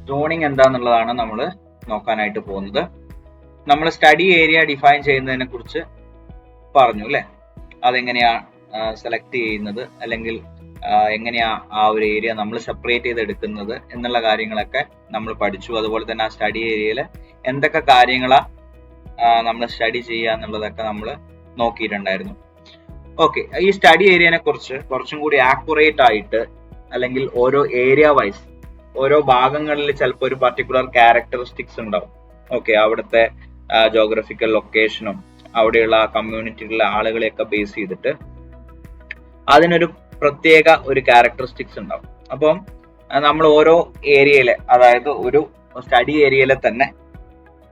Zoning എന്താന്നുള്ളതാണ് നമ്മൾ നോക്കാനായിട്ട് പോകുന്നത്. നമ്മൾ സ്റ്റഡി ഏരിയ ഡിഫൈൻ ചെയ്യുന്നതിനെ കുറിച്ച് പറഞ്ഞു അല്ലെ, അതെങ്ങനെയാ സെലക്ട് ചെയ്യുന്നത്, അല്ലെങ്കിൽ എങ്ങനെയാ ആ ഒരു ഏരിയ നമ്മൾ സെപ്പറേറ്റ് ചെയ്തെടുക്കുന്നത് എന്നുള്ള കാര്യങ്ങളൊക്കെ നമ്മൾ പഠിച്ചു. അതുപോലെ തന്നെ ആ സ്റ്റഡി ഏരിയയിൽ എന്തൊക്കെ കാര്യങ്ങളാ നമ്മൾ സ്റ്റഡി ചെയ്യുക എന്നുള്ളതൊക്കെ നമ്മൾ നോക്കിയിട്ടുണ്ടായിരുന്നു. ഓക്കെ, ഈ സ്റ്റഡി ഏരിയനെ കുറിച്ച് കുറച്ചും കൂടി ആക്യുറേറ്റ് ആയിട്ട്, അല്ലെങ്കിൽ ഓരോ ഏരിയ വൈസ് ഓരോ ഭാഗങ്ങളിൽ ചിലപ്പോൾ ഒരു പർട്ടിക്കുലർ ക്യാരക്ടറിസ്റ്റിക്സ് ഉണ്ടാവും. ഓക്കെ, അവിടുത്തെ ജോഗ്രഫിക്കൽ ലൊക്കേഷനും അവിടെയുള്ള കമ്മ്യൂണിറ്റിയിലുള്ള ആളുകളെയൊക്കെ ബേസ് ചെയ്തിട്ട് അതിനൊരു പ്രത്യേക ഒരു ക്യാരക്ടറിസ്റ്റിക്സ് ഉണ്ടാവും. അപ്പം നമ്മൾ ഓരോ ഏരിയയിലെ, അതായത് ഒരു സ്റ്റഡി ഏരിയയിലെ തന്നെ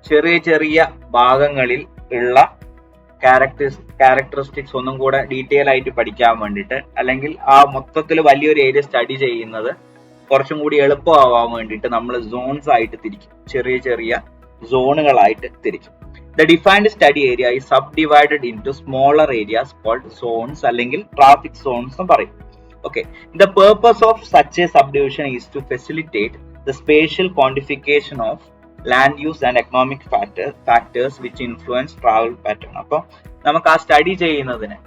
ചെറിയ ചെറിയ ഭാഗങ്ങളിൽ ഉള്ള ക്യാരക്ടറിസ്റ്റിക്സ് ഒന്നും കൂടെ ഡീറ്റെയിൽ ആയിട്ട് പഠിക്കാൻ വേണ്ടിയിട്ട്, അല്ലെങ്കിൽ ആ മൊത്തത്തിൽ വലിയൊരു ഏരിയ സ്റ്റഡി ചെയ്യുന്നത് കുറച്ചും കൂടി എളുപ്പമാവാൻ വേണ്ടിയിട്ട് നമ്മൾ സോൺസ് ആയിട്ട് തിരിക്കും, ചെറിയ ചെറിയ സോണുകളായിട്ട് തിരിക്കും. The defined study area is subdivided into smaller areas called zones അല്ലെങ്കിൽ traffic zones എന്ന് പറയും. Okay, the purpose of such a subdivision is to facilitate the spatial quantification of land use and economic factors which influence travel pattern. അപ്പോൾ നമുക്ക് ആ study ചെയ്യുന്നതിന്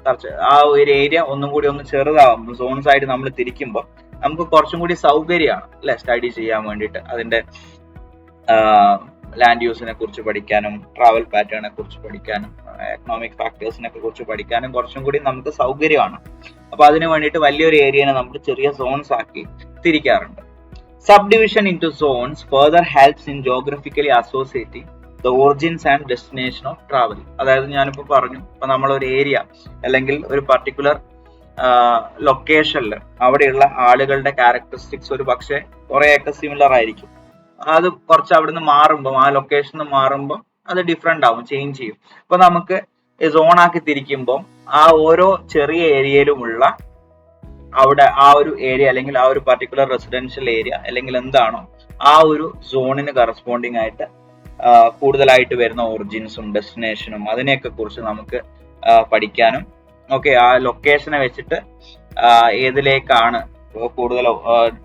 ആ ഒരു area ഒന്നും കൂടി ഒന്ന് ചെറുതാകുമ്പോൾ സോൺസ് ആയിട്ട് നമ്മൾ തിരിക്കുമ്പോൾ നമുക്ക് കുറച്ചും കൂടി സൗകര്യമാണ് അല്ലെ സ്റ്റഡി ചെയ്യാൻ വേണ്ടിയിട്ട്. അതിന്റെ ലാൻഡ് യൂസിനെ കുറിച്ച് പഠിക്കാനും ട്രാവൽ പാറ്റേണിനെ കുറിച്ച് പഠിക്കാനും എക്കണോമിക് ഫാക്ടേഴ്സിനെ കുറിച്ച് പഠിക്കാനും കുറച്ചും കൂടി നമുക്ക് സൗകര്യമാണ്. അപ്പൊ അതിന് വേണ്ടിയിട്ട് വലിയൊരു ഏരിയനെ നമ്മൾ ചെറിയ സോൺസ് ആക്കി തിരിക്കാറുണ്ട്. Subdivision into zones further helps in geographically associating the origins and destination of travel. അതായത് ഞാനിപ്പോൾ പറഞ്ഞു, ഇപ്പൊ നമ്മളൊരു ഏരിയ അല്ലെങ്കിൽ ഒരു പർട്ടിക്കുലർ ലൊക്കേഷനിൽ അവിടെയുള്ള ആളുകളുടെ ക്യാരക്ടറിസ്റ്റിക്സ് ഒരു പക്ഷേ കുറെയൊക്കെ സിമിലർ ആയിരിക്കും. അത് കുറച്ച് അവിടുന്ന് മാറുമ്പോൾ, ആ ലൊക്കേഷനിൽ മാറുമ്പോൾ അത് ഡിഫറെന്റ് ആവും, ചേഞ്ച് ചെയ്യും. അപ്പൊ നമുക്ക് സോൺ ആക്കി തിരിക്കുമ്പോൾ ആ ഓരോ ചെറിയ ഏരിയയിലുമുള്ള അവിടെ ആ ഒരു ഏരിയ അല്ലെങ്കിൽ ആ ഒരു പർട്ടിക്കുലർ റെസിഡൻഷ്യൽ ഏരിയ അല്ലെങ്കിൽ എന്താണോ ആ ഒരു സോണിന് കറസ്പോണ്ടിങ് ആയിട്ട് കൂടുതലായിട്ട് വരുന്ന ഒറിജിൻസും ഡെസ്റ്റിനേഷനും അതിനെയൊക്കെ കുറിച്ച് നമുക്ക് പഠിക്കാനും, ഓക്കെ, ആ ലൊക്കേഷനെ വെച്ചിട്ട് ഏതിലേക്കാണ് കൂടുതൽ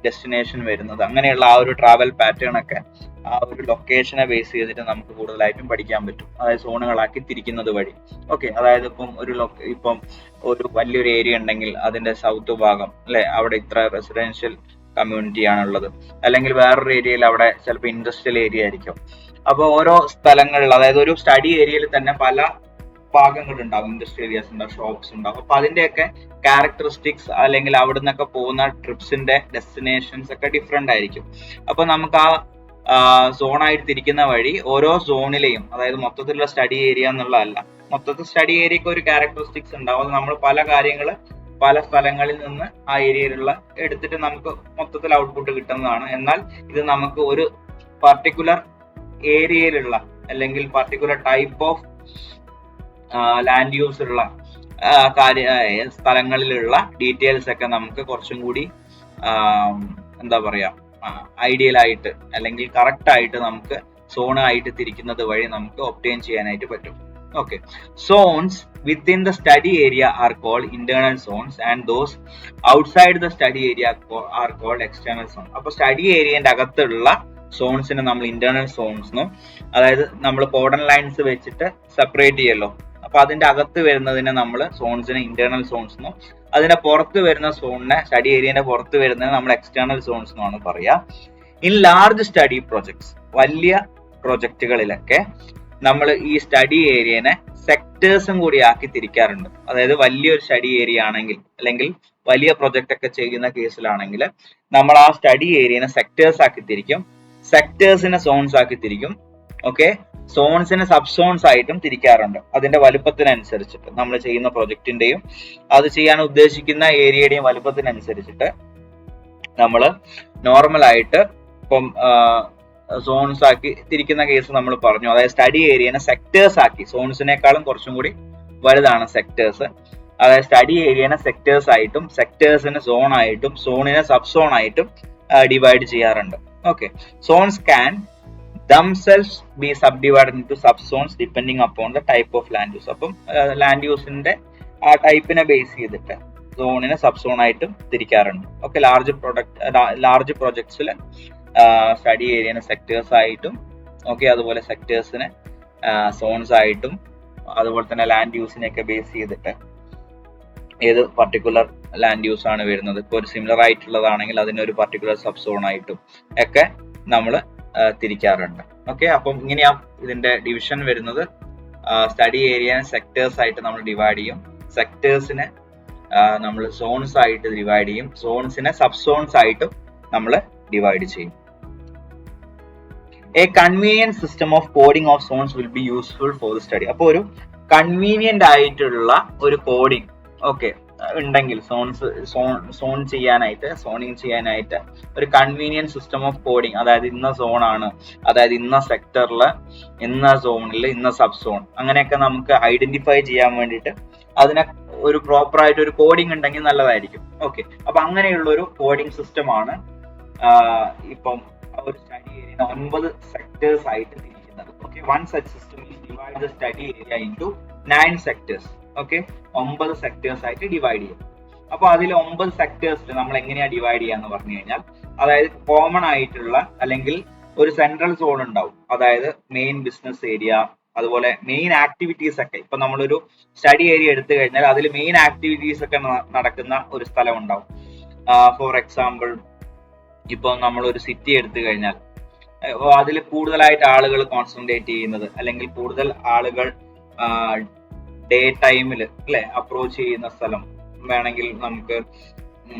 ഡെസ്റ്റിനേഷൻ വരുന്നത്, അങ്ങനെയുള്ള ആ ഒരു ട്രാവൽ പാറ്റേൺ ഒക്കെ ആ ഒരു ലൊക്കേഷനെ ബേസ് ചെയ്തിട്ട് നമുക്ക് കൂടുതലായിട്ടും പഠിക്കാൻ പറ്റും, അതായത് സോണുകളാക്കി തിരിക്കുന്നത് വഴി. ഓക്കെ, അതായത് ഇപ്പം ഒരു വലിയൊരു ഏരിയ ഉണ്ടെങ്കിൽ അതിന്റെ സൗത്ത് ഭാഗം അല്ലെ, അവിടെ ഇത്ര റെസിഡൻഷ്യൽ കമ്മ്യൂണിറ്റി ആണുള്ളത്, അല്ലെങ്കിൽ വേറൊരു ഏരിയയിൽ അവിടെ ചിലപ്പോൾ ഇൻഡസ്ട്രിയൽ ഏരിയ ആയിരിക്കും. അപ്പോൾ ഓരോ സ്ഥലങ്ങളിൽ, അതായത് ഒരു സ്റ്റഡി ഏരിയയിൽ തന്നെ പല ഭാഗങ്ങൾ ഉണ്ടാവും, ഇൻഡസ്ട്രിയൽ ഏരിയാസ് ഉണ്ടാവും, ഷോപ്സ് ഉണ്ടാവും. അപ്പൊ അതിന്റെയൊക്കെ ക്യാരക്ടറിസ്റ്റിക്സ് അല്ലെങ്കിൽ അവിടെ നിന്നൊക്കെ പോകുന്ന ട്രിപ്സിന്റെ ഡെസ്റ്റിനേഷൻസ് ഒക്കെ ഡിഫറെന്റ് ആയിരിക്കും. അപ്പൊ നമുക്ക് ആ സോണായിട്ട് തിരിക്കുന്ന വഴി ഓരോ സോണിലെയും, അതായത് മൊത്തത്തിലുള്ള സ്റ്റഡി ഏരിയ എന്നുള്ളതല്ല, മൊത്തത്തിൽ സ്റ്റഡി ഏരിയക്ക് ഒരു ക്യാരക്ടറിസ്റ്റിക്സ് ഉണ്ടാവും. നമ്മൾ പല കാര്യങ്ങൾ പല സ്ഥലങ്ങളിൽ നിന്ന് ആ ഏരിയയിലുള്ള എടുത്തിട്ട് നമുക്ക് മൊത്തത്തിൽ ഔട്ട്പുട്ട് കിട്ടുന്നതാണ്. എന്നാൽ ഇത് നമുക്ക് ഒരു പർട്ടിക്കുലർ ഏരിയയിലുള്ള അല്ലെങ്കിൽ particular type of land use ഉള്ള സ്ഥലങ്ങളിലുള്ള ഡീറ്റെയിൽസ് ഒക്കെ നമുക്ക് കുറച്ചും കൂടി എന്താ പറയാ ഐഡിയൽ ആയിട്ട് അല്ലെങ്കിൽ കറക്റ്റ് ആയിട്ട് നമുക്ക് സോൺ ആയിട്ട് തിരിക്കുന്നത് വഴി നമുക്ക് ഒബ്റ്റെയിൻ ചെയ്യാനായിട്ട് പറ്റും. Okay, zones within the study area are called internal zones and those outside the study area are called external zone. അപ്പൊ സ്റ്റഡി ഏരിയന്റെ അകത്തുള്ള സോൺസിനെ നമ്മൾ ഇന്റേണൽ സോൺസ് എന്നും, അതായത് നമ്മൾ കോർഡൺ ലൈൻസ് വെച്ചിട്ട് സെപ്പറേറ്റ് ചെയ്യല്ലോ, അപ്പൊ അതിന്റെ അകത്ത് വരുന്നതിനെ നമ്മൾ സോൺസിനെ ഇന്റേണൽ സോൺസ് എന്നും, അതിന്റെ പുറത്ത് വരുന്ന സോണിനെ, സ്റ്റഡി ഏരിയന്റെ പുറത്ത് വരുന്നതിനെ നമ്മൾ എക്സ്റ്റേണൽ സോൺസ് എന്നാണ് പറയാ. ഇൻ ലാർജ് സ്റ്റഡി പ്രൊജക്ട്സ്, വലിയ പ്രൊജക്റ്റുകളിലൊക്കെ നമ്മൾ ഈ സ്റ്റഡി ഏരിയനെ സെക്ടേഴ്സും കൂടി ആക്കി തിരിക്കാറുണ്ട്. അതായത് വലിയൊരു സ്റ്റഡി ഏരിയ ആണെങ്കിൽ അല്ലെങ്കിൽ വലിയ പ്രൊജക്ട് ഒക്കെ ചെയ്യുന്ന കേസിലാണെങ്കിൽ നമ്മൾ ആ സ്റ്റഡി ഏരിയനെ സെക്ടേഴ്സ് ആക്കി തിരിക്കും, സെക്ടേഴ്സിനെ സോൺസ് ആക്കി തിരിക്കും. ഓക്കെ, സോൺസിനെ സബ് സോൺസ് ആയിട്ടും തിരിക്കാറുണ്ട്. അതിന്റെ വലുപ്പത്തിനനുസരിച്ചിട്ട് നമ്മൾ ചെയ്യുന്ന പ്രൊജക്ടിന്റെയും അത് ചെയ്യാൻ ഉദ്ദേശിക്കുന്ന ഏരിയയുടെയും വലുപ്പത്തിനനുസരിച്ചിട്ട് നമ്മൾ നോർമൽ ആയിട്ട് ഇപ്പം സോൺസ് ആക്കി തിരിക്കുന്ന കേസ് നമ്മൾ പറഞ്ഞു. അതായത് സ്റ്റഡി ഏരിയനെ സെക്ടേഴ്സ് ആക്കി, സോൺസിനേക്കാളും കുറച്ചും കൂടി വലുതാണ് സെക്ടേഴ്സ്. അതായത് സ്റ്റഡി ഏരിയനെ സെക്ടേഴ്സ് ആയിട്ടും സെക്ടേഴ്സിനെ സോൺ ആയിട്ടും സോണിനെ സബ് സോൺ ആയിട്ടും ഡിവൈഡ് ചെയ്യാറുണ്ട്. Okay, zones can themselves be subdivided into subzones depending upon the type of land use. അപ്പം ലാൻഡ് യൂസിന്റെ ആ ടൈപ്പിനെ ബേസ് ചെയ്തിട്ട് സോണിനെ സബ് സോൺ ആയിട്ടും തിരിക്കാറുണ്ട്. ഓക്കെ, ലാർജ് പ്രൊജക്ട്സിൽ സ്റ്റഡി ഏരിയനെ സെക്ടേഴ്സ് ആയിട്ടും, ഓക്കെ, അതുപോലെ സെക്ടേഴ്സിനെ സോൺസ് ആയിട്ടും, അതുപോലെ തന്നെ ലാൻഡ് യൂസിനെയൊക്കെ ബേസ് ചെയ്തിട്ട് ഏത് പർട്ടിക്കുലർ ലാൻഡ് യൂസ് ആണ് വരുന്നത്, ഇപ്പോൾ ഒരു സിമിലർ ആയിട്ടുള്ളതാണെങ്കിൽ അതിനൊരു പർട്ടിക്കുലർ സബ് സോൺ ആയിട്ടും ഒക്കെ നമ്മൾ തിരിക്കാറുണ്ട്. ഓക്കെ, അപ്പം ഇങ്ങനെയാ ഇതിന്റെ ഡിവിഷൻ വരുന്നത്. സ്റ്റഡി ഏരിയ സെക്ടേഴ്സ് ആയിട്ട് നമ്മൾ ഡിവൈഡ് ചെയ്യും, സെക്ടേഴ്സിനെ നമ്മൾ സോൺസ് ആയിട്ട് ഡിവൈഡ് ചെയ്യും, സോൺസിനെ സബ് സോൺസ് ആയിട്ടും നമ്മൾ ഡിവൈഡ് ചെയ്യും. A convenient system of coding of zones will be useful for the study. അപ്പോൾ ഒരു കൺവീനിയന്റ് ആയിട്ടുള്ള ഒരു കോഡിംഗ് ഓക്കെ ഉണ്ടെങ്കിൽ സോണിങ് ചെയ്യാനായിട്ട് ഒരു കൺവീനിയന്റ് സിസ്റ്റം ഓഫ് കോഡിംഗ്, അതായത് ഇന്ന സോൺ ആണ്, അതായത് ഇന്ന സെക്ടറിൽ ഇന്ന സോണിൽ ഇന്ന സബ് സോൺ, അങ്ങനെയൊക്കെ നമുക്ക് ഐഡന്റിഫൈ ചെയ്യാൻ വേണ്ടിയിട്ട് അതിനെ ഒരു പ്രോപ്പർ ആയിട്ട് ഒരു കോഡിംഗ് ഉണ്ടെങ്കിൽ നല്ലതായിരിക്കും. ഓക്കെ, അപ്പൊ അങ്ങനെയുള്ള ഒരു കോഡിംഗ് സിസ്റ്റം ആണ് ഇപ്പം ഒരു സ്റ്റഡി ഏരിയ 9 സെക്ടേഴ്സ് ആയിട്ട് തിരിക്കുന്നത്. Okay, one such system is divide the study area into 9 sectors. Okay, 9 sectors ആയിട്ട് ഡിവൈഡ് ചെയ്യും. അപ്പൊ അതിൽ 9 സെക്ടേഴ്സിൽ നമ്മൾ എങ്ങനെയാ ഡിവൈഡ് ചെയ്യാന്ന് പറഞ്ഞു കഴിഞ്ഞാൽ, അതായത് കോമൺ ആയിട്ടുള്ള അല്ലെങ്കിൽ ഒരു സെൻട്രൽ സോൺ ഉണ്ടാവും, അതായത് മെയിൻ ബിസിനസ് ഏരിയ, അതുപോലെ മെയിൻ ആക്ടിവിറ്റീസ് ഒക്കെ. ഇപ്പൊ നമ്മളൊരു സ്റ്റഡി ഏരിയ എടുത്തു കഴിഞ്ഞാൽ അതിൽ മെയിൻ ആക്ടിവിറ്റീസ് ഒക്കെ നടക്കുന്ന ഒരു സ്ഥലം ഉണ്ടാവും. ഫോർ എക്സാമ്പിൾ, ഇപ്പൊ നമ്മളൊരു സിറ്റി എടുത്തു കഴിഞ്ഞാൽ അതിൽ കൂടുതലായിട്ട് ആളുകൾ കോൺസെൻട്രേറ്റ് ചെയ്യുന്നത്, അല്ലെങ്കിൽ കൂടുതൽ ആളുകൾ ഡേ ടൈമിൽ അല്ലെ അപ്രോച്ച് ചെയ്യുന്ന സ്ഥലം വേണമെങ്കിൽ നമുക്ക്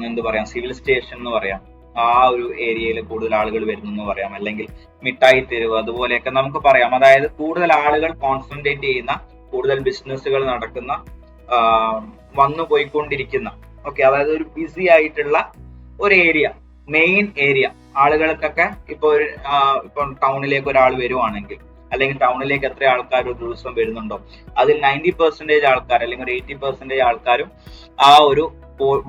എന്ത് പറയാം, സിവിൽ സ്റ്റേഷൻ എന്ന് പറയാം. ആ ഒരു ഏരിയയിൽ കൂടുതൽ ആളുകൾ വരുന്നു പറയാം, അല്ലെങ്കിൽ മിഠായി തെരുവ്, അതുപോലെയൊക്കെ നമുക്ക് പറയാം. അതായത് കൂടുതൽ ആളുകൾ കോൺസെൻട്രേറ്റ് ചെയ്യുന്ന, കൂടുതൽ ബിസിനസ്സുകൾ നടക്കുന്ന, വന്നു പോയിക്കൊണ്ടിരിക്കുന്ന, ഓക്കെ, അതായത് ഒരു ബിസി ആയിട്ടുള്ള ഒരു ഏരിയ, മെയിൻ ഏരിയ. ആളുകൾക്കൊക്കെ ഇപ്പൊ ടൗണിലേക്ക് ഒരാൾ വരുവാണെങ്കിൽ, അല്ലെങ്കിൽ ടൗണിലേക്ക് എത്ര ആൾക്കാർ ഒരു ദിവസം വരുന്നുണ്ടോ അതിൽ 90% ആൾക്കാർ അല്ലെങ്കിൽ ഒരു 80% ആൾക്കാരും ആ ഒരു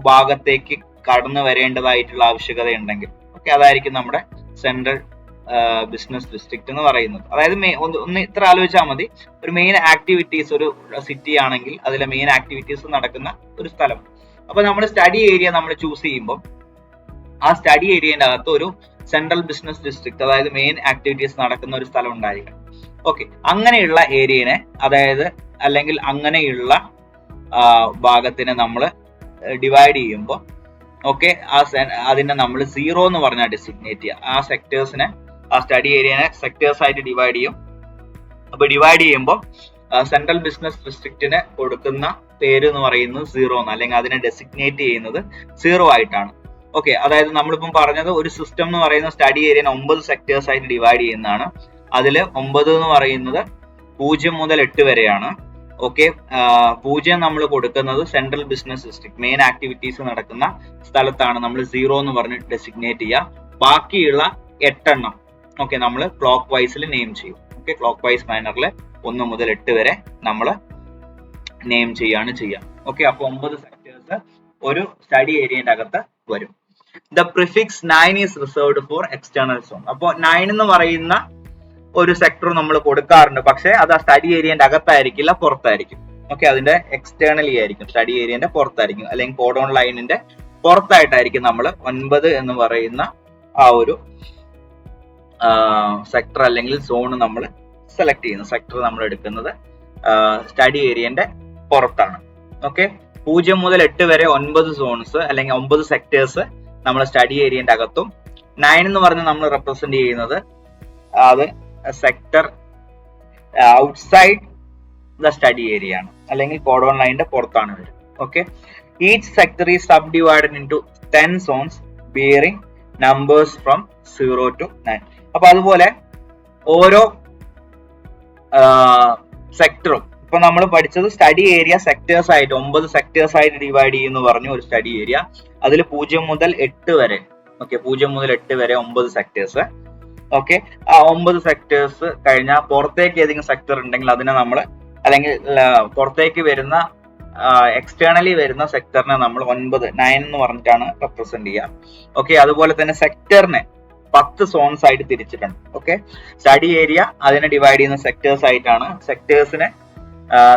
ഭാഗത്തേക്ക് കടന്നു വരേണ്ടതായിട്ടുള്ള ആവശ്യകത ഉണ്ടെങ്കിൽ, ഓക്കെ, അതായിരിക്കും നമ്മുടെ സെൻട്രൽ ബിസിനസ് ഡിസ്ട്രിക്ട് എന്ന് പറയുന്നത്. അതായത് ഒന്ന് ഇത്ര ആലോചിച്ചാൽ മതി, ഒരു മെയിൻ ആക്ടിവിറ്റീസ്, ഒരു സിറ്റി ആണെങ്കിൽ അതിലെ മെയിൻ ആക്ടിവിറ്റീസ് നടക്കുന്ന ഒരു സ്ഥലം. അപ്പൊ നമ്മൾ സ്റ്റഡി ഏരിയ നമ്മൾ ചൂസ് ചെയ്യുമ്പോൾ ആ സ്റ്റഡി ഏരിയന്റെ അകത്ത് ഒരു സെൻട്രൽ ബിസിനസ് ഡിസ്ട്രിക്ട്, അതായത് മെയിൻ ആക്ടിവിറ്റീസ് നടക്കുന്ന ഒരു സ്ഥലം ഉണ്ടായിരിക്കണം. ഓക്കെ, അങ്ങനെയുള്ള ഏരിയനെ, അതായത് അല്ലെങ്കിൽ അങ്ങനെയുള്ള ഭാഗത്തിനെ നമ്മൾ ഡിവൈഡ് ചെയ്യുമ്പോൾ, ഓക്കെ, അതിനെ നമ്മൾ 0 എന്ന് പറഞ്ഞാൽ ഡെസിഗ്നേറ്റ് ചെയ്യുക. ആ സെക്ടേഴ്സിനെ, ആ സ്റ്റഡി ഏരിയനെ സെക്ടേഴ്സ് ആയിട്ട് ഡിവൈഡ് ചെയ്യും. അപ്പൊ ഡിവൈഡ് ചെയ്യുമ്പോൾ സെൻട്രൽ ബിസിനസ് ഡിസ്ട്രിക്റ്റിന് കൊടുക്കുന്ന പേര് എന്ന് പറയുന്നത് 0 എന്ന്, അല്ലെങ്കിൽ അതിനെ ഡെസിഗ്നേറ്റ് ചെയ്യുന്നത് 0 ആയിട്ടാണ്. ഓക്കെ, അതായത് നമ്മളിപ്പം പറഞ്ഞത് ഒരു സിസ്റ്റം എന്ന് പറയുന്ന സ്റ്റഡി ഏരിയനെ 9 സെക്ടേഴ്സ് ആയിട്ട് ഡിവൈഡ് ചെയ്യുന്നതാണ്. അതിൽ 9 എന്ന് പറയുന്നത് 0 മുതൽ 8 വരെയാണ്. ഓക്കെ, 0 നമ്മൾ കൊടുക്കുന്നത് central business district, main activities നടക്കുന്ന സ്ഥലത്താണ് നമ്മൾ 0 എന്ന് പറഞ്ഞ് ഡെസിഗ്നേറ്റ് ചെയ്യുക. ബാക്കിയുള്ള 8 എണ്ണം ഓക്കെ നമ്മൾ ക്ലോക്ക് വൈസിൽ നെയിം ചെയ്യും. ഓക്കെ, ക്ലോക്ക് വൈസ് മാനറിൽ 1 മുതൽ 8 വരെ നമ്മൾ നെയിം ചെയ്യാണ് ചെയ്യുക. ഓക്കെ, അപ്പൊ 9 സെക്ടേഴ്സ് ഒരു സ്റ്റഡി ഏരിയന്റെ അകത്ത് വരും. The prefix 9 is reserved for external zone. അപ്പോൾ 9 എന്ന് പറയുന്ന ഒരു സെക്ടർ നമ്മൾ കൊടുക്കാറുണ്ട്, പക്ഷെ അത് ആ സ്റ്റഡി ഏരിയന്റെ അകത്തായിരിക്കില്ല, പുറത്തായിരിക്കും. ഓക്കെ, അതിന്റെ എക്സ്റ്റേണലി ആയിരിക്കും, സ്റ്റഡി ഏരിയന്റെ പുറത്തായിരിക്കും, അല്ലെങ്കിൽ കോഡോൺ ലൈനിന്റെ പുറത്തായിട്ടായിരിക്കും നമ്മൾ 9 എന്ന് പറയുന്ന ആ ഒരു സെക്ടർ അല്ലെങ്കിൽ സോൺ നമ്മൾ സെലക്ട് ചെയ്യുന്നത്. സെക്ടർ നമ്മൾ എടുക്കുന്നത് സ്റ്റഡി ഏരിയന്റെ പുറത്താണ്. ഓക്കെ, 0 മുതൽ 8 വരെ 9 സോൺസ് അല്ലെങ്കിൽ 9 സെക്ടേഴ്സ് നമ്മൾ സ്റ്റഡി ഏരിയന്റെ അകത്തും, 9 എന്ന് പറഞ്ഞ് നമ്മൾ റെപ്രസെന്റ് ചെയ്യുന്നത് അത് sector outside the study area ആണ്, അല്ലെങ്കിൽ കോഡോൺ ലൈനിന്റെ പുറത്താണ് വരും. Okay, each sector is sub divided into 10 zones bearing numbers from 0 to 9. അപ്പൊ അതുപോലെ ഓരോ സെക്ടറും, ഇപ്പൊ നമ്മൾ പഠിച്ചത് സ്റ്റഡി ഏരിയ സെക്ടേഴ്സ് ആയിട്ട് 9 സെക്ടേഴ്സ് ആയിട്ട് ഡിവൈഡ് ചെയ്യുന്നു പറഞ്ഞു ഒരു സ്റ്റഡി ഏരിയ. അതിൽ 0 മുതൽ 8 വരെ, ഓക്കെ, 0 മുതൽ 8 വരെ 9 സെക്ടേഴ്സ്. ഓക്കെ, ആ 9 സെക്ടേഴ്സ് കഴിഞ്ഞാൽ പുറത്തേക്ക് ഏതെങ്കിലും സെക്ടർ ഉണ്ടെങ്കിൽ അതിനെ നമ്മൾ, അല്ലെങ്കിൽ പുറത്തേക്ക് വരുന്ന എക്സ്റ്റേണലി വരുന്ന സെക്ടറിനെ നമ്മൾ 9 എന്ന് പറഞ്ഞിട്ടാണ് റെപ്രസെന്റ് ചെയ്യുക. ഓക്കെ, അതുപോലെ തന്നെ സെക്ടറിനെ 10 സോൺസ് ആയിട്ട് തിരിച്ചിട്ടുണ്ട്. ഓക്കെ, സ്റ്റഡി ഏരിയ അതിനെ ഡിവൈഡ് ചെയ്യുന്ന സെക്ടേഴ്സ് ആയിട്ടാണ്. സെക്ടേഴ്സിനെ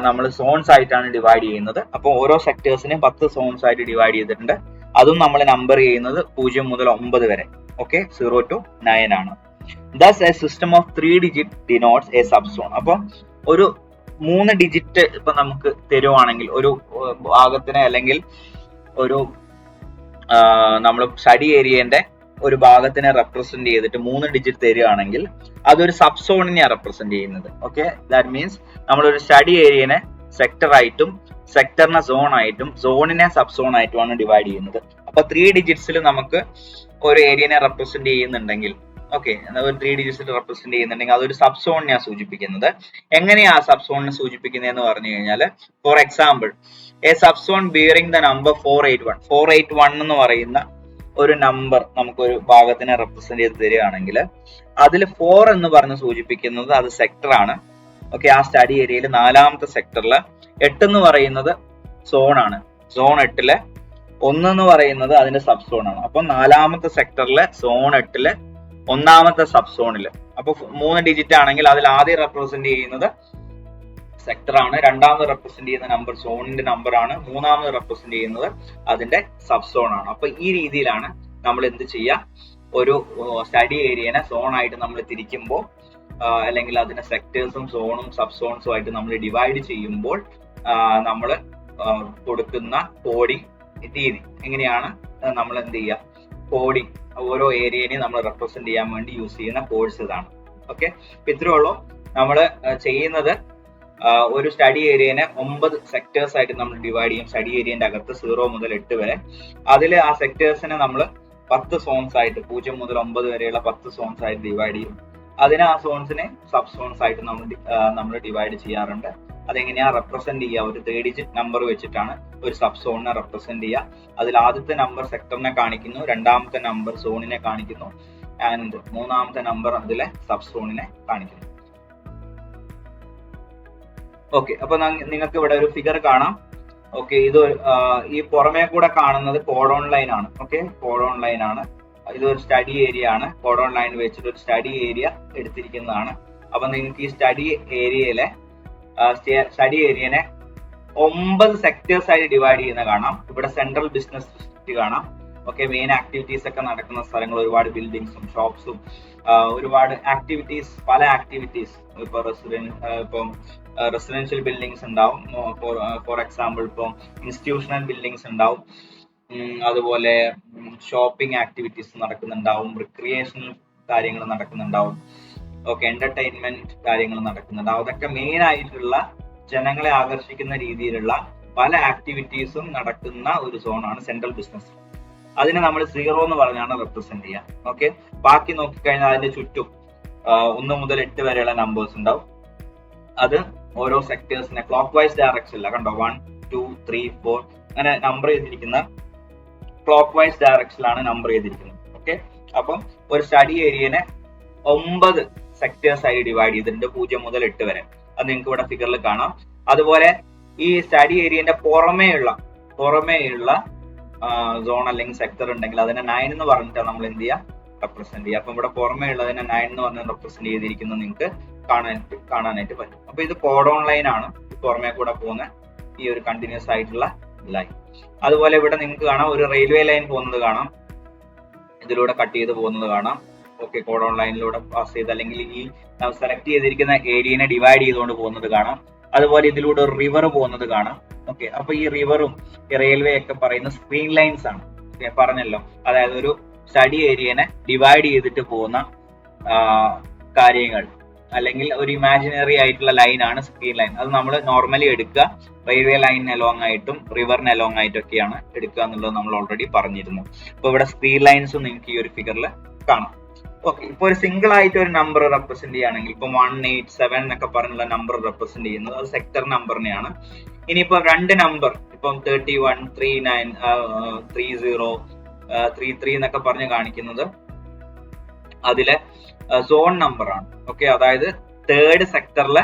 നമ്മൾ സോൺസ് ആയിട്ടാണ് ഡിവൈഡ് ചെയ്യുന്നത്. അപ്പോൾ ഓരോ സെക്ടേഴ്സിനെയും 10 സോൺസ് ആയിട്ട് ഡിവൈഡ് ചെയ്തിട്ടുണ്ട്. അതും നമ്മൾ നമ്പർ ചെയ്യുന്നത് 0 മുതൽ 9 വരെ. ഓക്കെ, 0 to 9 ആണ്. Thus a system of 3 digit denotes a subzone. അപ്പൊ ഒരു 3 ഡിജിറ്റ് ഇപ്പൊ നമുക്ക് തരുവാണെങ്കിൽ ഒരു ഭാഗത്തിനെ അല്ലെങ്കിൽ ഒരു നമ്മൾ സ്റ്റഡി ഏരിയന്റെ ഒരു ഭാഗത്തിനെ റെപ്രസെന്റ് ചെയ്തിട്ട് 3 ഡിജിറ്റ് തരികയാണെങ്കിൽ അതൊരു സബ് സോണിനെയാണ് റെപ്രസെന്റ് ചെയ്യുന്നത്. ഓക്കെ, ദാറ്റ് മീൻസ് നമ്മളൊരു സ്റ്റഡി ഏരിയനെ സെക്ടർ ആയിട്ടും സെക്ടറിനെ സോൺ ആയിട്ടും സോണിനെ സബ് സോൺ ആയിട്ടുമാണ് ഡിവൈഡ് ചെയ്യുന്നത്. അപ്പൊ 3 ഡിജിറ്റ്സിൽ നമുക്ക് ഒരു ഏരിയനെ റെപ്രസെന്റ് ചെയ്യുന്നുണ്ടെങ്കിൽ, ഓക്കെ, ഒരു 3 ഡിജിറ്റ്സിൽ റെപ്രസെന്റ് ചെയ്യുന്നുണ്ടെങ്കിൽ അതൊരു സബ് സോണിനെയാണ് സൂചിപ്പിക്കുന്നത്. എങ്ങനെയാ സബ് സോണിനെ സൂചിപ്പിക്കുന്നതെന്ന് പറഞ്ഞു കഴിഞ്ഞാൽ, for example A sub zone bearing the number 481 എന്ന് പറയുന്ന ഒരു നമ്പർ നമുക്കൊരു ഭാഗത്തിനെ റെപ്രസെന്റ് ചെയ്ത് തരികയാണെങ്കിൽ അതിൽ 4 എന്ന് പറഞ്ഞ് സൂചിപ്പിക്കുന്നത് അത് സെക്ടർ ആണ്. ഓക്കെ, ആ സ്റ്റഡി ഏരിയയിൽ 4ാമത്തെ സെക്ടറില് 8 എന്ന് പറയുന്നത് സോൺ ആണ്. സോൺ 8ല് 1 എന്ന് പറയുന്നത് അതിന്റെ സബ് സോൺ ആണ്. അപ്പൊ 4ാമത്തെ സെക്ടറിലെ സോൺ 8ല് 1ാമത്തെ സബ് സോണില്. അപ്പൊ 3 ഡിജിറ്റ് ആണെങ്കിൽ അതിൽ ആദ്യം റെപ്രസെന്റ് ചെയ്യുന്നത് സെക്ടർ ആണ്, രണ്ടാമത് റെപ്രസെന്റ് ചെയ്യുന്ന നമ്പർ സോണിന്റെ നമ്പർ ആണ്, മൂന്നാമത് റെപ്രസെന്റ് ചെയ്യുന്നത് അതിന്റെ സബ് സോൺ ആണ്. അപ്പൊ ഈ രീതിയിലാണ് നമ്മൾ എന്ത് ചെയ്യുക, ഒരു സ്റ്റഡി ഏരിയനെ സോൺ ആയിട്ട് നമ്മൾ തിരിക്കുമ്പോൾ അല്ലെങ്കിൽ അതിനെ സെക്ടേഴ്സും സോണും സബ് സോൺസും ആയിട്ട് നമ്മൾ ഡിവൈഡ് ചെയ്യുമ്പോൾ നമ്മൾ കൊടുക്കുന്ന കോഡിംഗ് രീതി എങ്ങനെയാണ്, നമ്മൾ എന്ത് ചെയ്യുക, കോഡിംഗ് ഓരോ ഏരിയനെയും നമ്മൾ റെപ്രസെന്റ് ചെയ്യാൻ വേണ്ടി യൂസ് ചെയ്യുന്ന കോഡ്സ് ഇതാണ്. ഓക്കെ, ഇത്രയേ ഉള്ളൂ. നമ്മൾ ചെയ്യുന്നത് ഒരു സ്റ്റഡി ഏരിയനെ 9 സെക്ടേഴ്സ് ആയിട്ട് നമ്മൾ ഡിവൈഡ് ചെയ്യും. സ്റ്റഡി ഏരിയന്റെ അകത്ത് 0 മുതൽ 8 വരെ. അതിൽ ആ സെക്ടേഴ്സിനെ നമ്മൾ 10 സോൺസ് ആയിട്ട് 0 മുതൽ 9 വരെയുള്ള 10 സോൺസ് ആയിട്ട് ഡിവൈഡ് ചെയ്യും. അതിന് ആ സോൺസിനെ സബ് സോൺസ് ആയിട്ട് നമ്മൾ ഡിവൈഡ് ചെയ്യാറുണ്ട്. അതെങ്ങനെയാ റെപ്രസെന്റ് ചെയ്യുക, ഒരു 3 ഡിജിറ്റ് നമ്പർ വെച്ചിട്ടാണ് ഒരു സബ് സോണിനെ റെപ്രസെന്റ് ചെയ്യുക. അതിൽ ആദ്യത്തെ നമ്പർ സെക്ടറിനെ കാണിക്കുന്നു, രണ്ടാമത്തെ നമ്പർ സോണിനെ കാണിക്കുന്നു, ആൻഡ് മൂന്നാമത്തെ നമ്പർ അതിലെ സബ് സോണിനെ കാണിക്കുന്നു. ഓക്കെ, അപ്പൊ നിങ്ങൾക്ക് ഇവിടെ ഒരു ഫിഗർ കാണാം. ഓക്കെ, ഇത് ഈ പുറമേ കൂടെ കാണുന്നത് കോഡോൺ ലൈൻ ആണ്. ഓക്കെ, കോഡോൺ ലൈൻ ആണ്. ഇതൊരു സ്റ്റഡി ഏരിയ ആണ്. കോഡോൺ ലൈൻ വെച്ചിട്ട് ഒരു സ്റ്റഡി ഏരിയ എടുത്തിരിക്കുന്നതാണ്. അപ്പൊ നിങ്ങൾക്ക് ഈ സ്റ്റഡി ഏരിയനെ 9 സെക്ടേഴ്സ് ആയിട്ട് ഡിവൈഡ് ചെയ്യുന്ന കാണാം. ഇവിടെ സെൻട്രൽ ബിസിനസ് ഡിസ്ട്രിക്ട് കാണാം. ഓക്കെ, മെയിൻ ആക്ടിവിറ്റീസ് ഒക്കെ നടക്കുന്ന സ്ഥലങ്ങൾ, ഒരുപാട് ബിൽഡിങ്സും ഷോപ്സും ഒരുപാട് ആക്ടിവിറ്റീസ്, പല ആക്ടിവിറ്റീസ്. ഇപ്പൊ റെസിഡൻഷ്യൽ ബിൽഡിങ്സ് ഉണ്ടാവും. ഫോർ എക്സാമ്പിൾ ഇപ്പം ഇൻസ്റ്റിറ്റ്യൂഷണൽ ബിൽഡിങ്സ് ഉണ്ടാവും. അതുപോലെ ഷോപ്പിംഗ് ആക്ടിവിറ്റീസ് നടക്കുന്നുണ്ടാവും, റിക്രിയേഷണൽ കാര്യങ്ങൾ നടക്കുന്നുണ്ടാവും, ഓക്കെ, എന്റർടൈൻമെന്റ് കാര്യങ്ങൾ നടക്കുന്നുണ്ടാവും. അതൊക്കെ മെയിൻ ആയിട്ടുള്ള ജനങ്ങളെ ആകർഷിക്കുന്ന രീതിയിലുള്ള പല ആക്ടിവിറ്റീസും നടക്കുന്ന ഒരു സോണാണ് സെൻട്രൽ ബിസിനസ്. അതിനെ നമ്മൾ 0 എന്ന് പറഞ്ഞാണ് റെപ്രസെന്റ് ചെയ്യുക. ഓക്കെ, ബാക്കി നോക്കിക്കഴിഞ്ഞാൽ അതിന്റെ ചുറ്റും 1 മുതൽ 8 വരെയുള്ള നമ്പേഴ്സ് ഉണ്ടാവും. അത് ഓരോ സെക്ടേഴ്സിനെ ക്ലോക്ക് വൈസ് ഡയറക്ഷനില്ല, കണ്ടോ, 1 2 3 4 അങ്ങനെ നമ്പർ ചെയ്തിരിക്കുന്ന ക്ലോക്ക് വൈസ് ഡയറക്ഷനിലാണ് നമ്പർ ചെയ്തിരിക്കുന്നത്. ഓക്കെ, അപ്പം ഒരു സ്റ്റഡി ഏരിയനെ 9 സെക്ടേഴ്സ് ആയി ഡിവൈഡ് ചെയ്തിട്ടുണ്ട്, 0 മുതൽ 8 വരെ. അത് നിങ്ങൾക്ക് ഇവിടെ ഫിഗറിൽ കാണാം. അതുപോലെ ഈ സ്റ്റഡി ഏരിയന്റെ പുറമേയുള്ള സോൺ അല്ലെങ്കിൽ സെക്ടർ ഉണ്ടെങ്കിൽ അതിനെ 9 എന്ന് പറഞ്ഞിട്ടാണ് നമ്മൾ എന്ത് ചെയ്യുക, റെപ്രസെന്റ് ചെയ്യുക. അപ്പൊ ഇവിടെ പുറമേ ഉള്ളതിനെ 9 എന്ന് പറഞ്ഞ് റെപ്രസെന്റ് ചെയ്തിരിക്കുന്നത് നിങ്ങൾക്ക് കാണാനായിട്ട് പറ്റും. അപ്പൊ ഇത് കോഡോൺ ലൈൻ ആണ്, പുറമേ കൂടെ പോകുന്ന ഈ ഒരു കണ്ടിന്യൂസ് ആയിട്ടുള്ള ലൈൻ. അതുപോലെ ഇവിടെ നിങ്ങൾക്ക് കാണാം ഒരു റെയിൽവേ ലൈൻ പോകുന്നത് കാണാം, ഇതിലൂടെ കട്ട് ചെയ്ത് പോകുന്നത് കാണാം. ഓക്കെ, കോഡോൺ ലൈനിലൂടെ പാസ് ചെയ്ത് അല്ലെങ്കിൽ ഈ സെലക്ട് ചെയ്തിരിക്കുന്ന ഏരിയനെ ഡിവൈഡ് ചെയ്തുകൊണ്ട് പോകുന്നത് കാണാം. അതുപോലെ ഇതിലൂടെ ഒരു റിവർ പോകുന്നത് കാണാം. ഓക്കെ, അപ്പൊ ഈ റിവറും ഈ റെയിൽവേ ഒക്കെ പറയുന്ന സ്ക്രീൻ ലൈൻസ് ആണ്. പറഞ്ഞല്ലോ, അതായത് ഒരു സ്റ്റഡി ഏരിയനെ ഡിവൈഡ് ചെയ്തിട്ട് പോകുന്ന കാര്യങ്ങൾ അല്ലെങ്കിൽ ഒരു ഇമാജിനറി ആയിട്ടുള്ള ലൈൻ ആണ് സ്ക്രീൻ ലൈൻ. അത് നമ്മൾ നോർമലി എടുക്കുക റെയിൽവേ ലൈനിന് അലോങ് ആയിട്ടും റിവറിന് അലോങ് ആയിട്ടും ഒക്കെയാണ് എടുക്കുക എന്നുള്ളത് നമ്മൾ ഓൾറെഡി പറഞ്ഞിരുന്നു. അപ്പൊ ഇവിടെ സ്ക്രീൻ ലൈൻസും നിങ്ങൾക്ക് ഈ ഒരു ഫിഗറിൽ കാണാം. ഓക്കെ, ഇപ്പൊ ഒരു സിംഗിൾ ആയിട്ട് ഒരു നമ്പർ റെപ്രസെന്റ് ചെയ്യുകയാണെങ്കിൽ ഇപ്പൊ 187 എന്നൊക്കെ പറഞ്ഞുള്ള നമ്പർ റെപ്രസെന്റ് ചെയ്യുന്നത് അത് സെക്ടർ നമ്പറിനെയാണ്. ഇനിയിപ്പോ 2 നമ്പർ ഇപ്പം 31 39 30 33 എന്നൊക്കെ പറഞ്ഞ് കാണിക്കുന്നത് അതിലെ സോൺ നമ്പർ ആണ്. ഓക്കെ, അതായത് 3rd സെക്ടറിലെ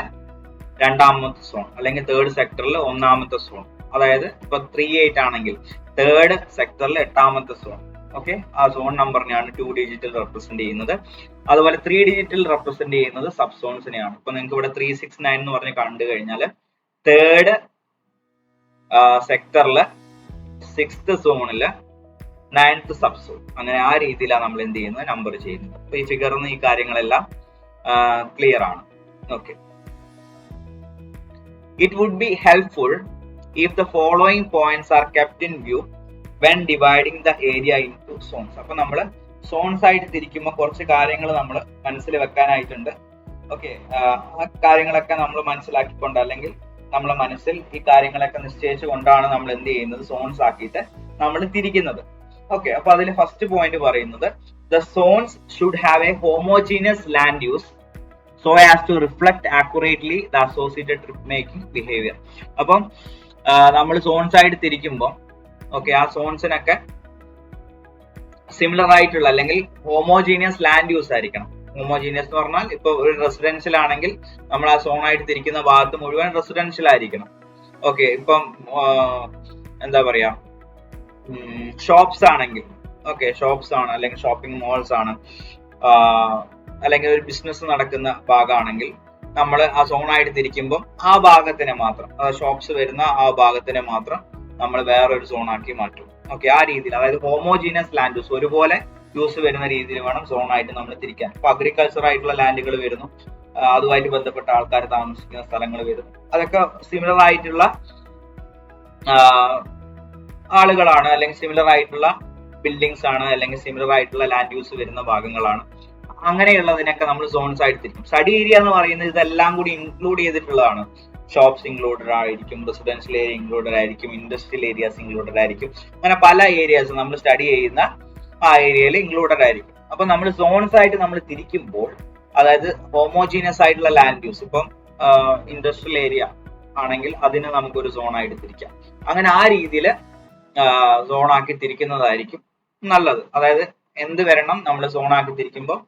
2ാമത്തെ സോൺ അല്ലെങ്കിൽ 3rd സെക്ടറിലെ 1ാമത്തെ സോൺ. അതായത് ഇപ്പൊ 38 ആണെങ്കിൽ 3rd സെക്ടറിലെ 8ാമത്തെ സോൺ. ഓക്കെ, ആ സോൺ നമ്പറിനെയാണ് 2 ഡിജിറ്റിൽ റെപ്രസെന്റ് ചെയ്യുന്നത്. അതുപോലെ 3 ഡിജിറ്റിൽ റെപ്രസെന്റ് ചെയ്യുന്നത് സബ് സോൺസിനെയാണ്. ഇപ്പൊ നിങ്ങൾക്ക് ഇവിടെ 369 എന്ന് പറഞ്ഞ് കണ്ടു കഴിഞ്ഞാൽ തേർഡ് സെക്ടറില്, 6th സോണില്, 9th സബ് സോൺ. അങ്ങനെ ആ രീതിയിലാണ് നമ്മൾ എന്ത് ചെയ്യുന്നത്, നമ്പർ ചെയ്യുന്നത്. അപ്പൊ ഈ ഫിഗറിന്ന് ഈ കാര്യങ്ങളെല്ലാം ക്ലിയർ ആണ്. Okay. It would be helpful if the following points are kept in view when dividing the area into zones. അപ്പൊ നമ്മൾ സോൺസ് ആയിട്ട് തിരിക്കുമ്പോൾ കുറച്ച് കാര്യങ്ങൾ നമ്മൾ മനസ്സിൽ വെക്കാനായിട്ടുണ്ട്. ഓക്കെ, ആ കാര്യങ്ങളൊക്കെ നമ്മൾ മനസ്സിലാക്കിക്കൊണ്ട്, അല്ലെങ്കിൽ നമ്മളെ മനസ്സിൽ ഈ കാര്യങ്ങളൊക്കെ നിശ്ചയിച്ചു കൊണ്ടാണ് നമ്മൾ എന്ത് ചെയ്യുന്നത്, സോൺസ് ആക്കിയിട്ട് നമ്മൾ തിരിക്കുന്നത്. ഓക്കെ, അപ്പൊ അതിൽ ഫസ്റ്റ് പോയിന്റ് പറയുന്നത് the zones should have a homogeneous land use so as to reflect accurately the associated trip making behaviour. അപ്പം നമ്മൾ സോൺസ് ആയിട്ട് തിരിക്കുമ്പോൾ ഓക്കെ, ആ സോൺസിനൊക്കെ സിമിലർ ആയിട്ടുള്ള അല്ലെങ്കിൽ ഹോമോജീനിയസ് ലാൻഡ് യൂസ് ആയിരിക്കണം. ഹോമോജീനിയസ് എന്ന് പറഞ്ഞാൽ ഇപ്പൊ ഒരു റെസിഡൻഷ്യൽ ആണെങ്കിൽ നമ്മൾ ആ സോൺ ആയിട്ട് തിരിക്കുന്ന ഭാഗത്ത് മുഴുവൻ റെസിഡൻഷ്യൽ ആയിരിക്കണം. ഓക്കെ, ഇപ്പം എന്താ പറയാ, ഷോപ്സ് ആണെങ്കിൽ ഓക്കെ, ഷോപ്സ് ആണ് അല്ലെങ്കിൽ ഷോപ്പിംഗ് മോൾസ് ആണ്, അല്ലെങ്കിൽ ഒരു ബിസിനസ് നടക്കുന്ന ഭാഗമാണെങ്കിൽ നമ്മൾ ആ സോണായിട്ട് തിരിക്കുമ്പോൾ ആ ഭാഗത്തിനെ മാത്രം, ഷോപ്സ് വരുന്ന ആ ഭാഗത്തിനെ മാത്രം നമ്മൾ വേറൊരു സോണാക്കി മാറ്റും. ഓക്കെ, ആ രീതിയിൽ, അതായത് ഹോമോജീനിയസ് ലാൻഡ് യൂസ്, ഒരുപോലെ യൂസ് വരുന്ന രീതിയിൽ വേണം സോണായിട്ട് നമ്മൾ തിരിക്കാൻ. ഇപ്പൊ അഗ്രികൾച്ചർ ആയിട്ടുള്ള ലാൻഡുകൾ വരുന്നു, അതുമായിട്ട് ബന്ധപ്പെട്ട ആൾക്കാർ താമസിക്കുന്ന സ്ഥലങ്ങൾ വരുന്നു, അതൊക്കെ സിമിലർ ആയിട്ടുള്ള ആളുകളാണ്, അല്ലെങ്കിൽ സിമിലർ ആയിട്ടുള്ള ബിൽഡിങ്സ് ആണ്, അല്ലെങ്കിൽ സിമിലർ ആയിട്ടുള്ള ലാൻഡ് യൂസ് വരുന്ന ഭാഗങ്ങളാണ്. അങ്ങനെയുള്ളതിനൊക്കെ നമ്മൾ സോൺസ് ആയിട്ട് തിരിക്കും. സ്റ്റഡി ഏരിയ എന്ന് പറയുന്നത് ഇതെല്ലാം കൂടി ഇൻക്ലൂഡ് ചെയ്തിട്ടുള്ളതാണ്. ഷോപ്സ് ഇൻക്ലൂഡഡ് ആയിരിക്കും, റെസിഡൻഷ്യൽ ഏരിയ ഇൻക്ലൂഡഡ് ആയിരിക്കും, ഇൻഡസ്ട്രിയൽ ഏരിയാസ് ഇൻക്ലൂഡഡ് ആയിരിക്കും. അങ്ങനെ പല ഏരിയാസ് നമ്മൾ സ്റ്റഡി ചെയ്യുന്ന ആ ഏരിയയിൽ ഇൻക്ലൂഡഡ് ആയിരിക്കും. അപ്പൊ നമ്മൾ സോൺസ് ആയിട്ട് നമ്മൾ തിരിക്കുമ്പോൾ, അതായത് ഹോമോജീനിയസ് ആയിട്ടുള്ള ലാൻഡ് യൂസ്, ഇപ്പം ഇൻഡസ്ട്രിയൽ ഏരിയ ആണെങ്കിൽ അതിനെ നമുക്കൊരു സോൺ ആയിട്ട് തിരിക്കാം. അങ്ങനെ ആ രീതിയിൽ സോണാക്കി തിരിക്കുന്നതായിരിക്കും നല്ലത്. അതായത് എന്ത് വരണം, നമ്മൾ സോണാക്കി തിരിക്കുമ്പോൾ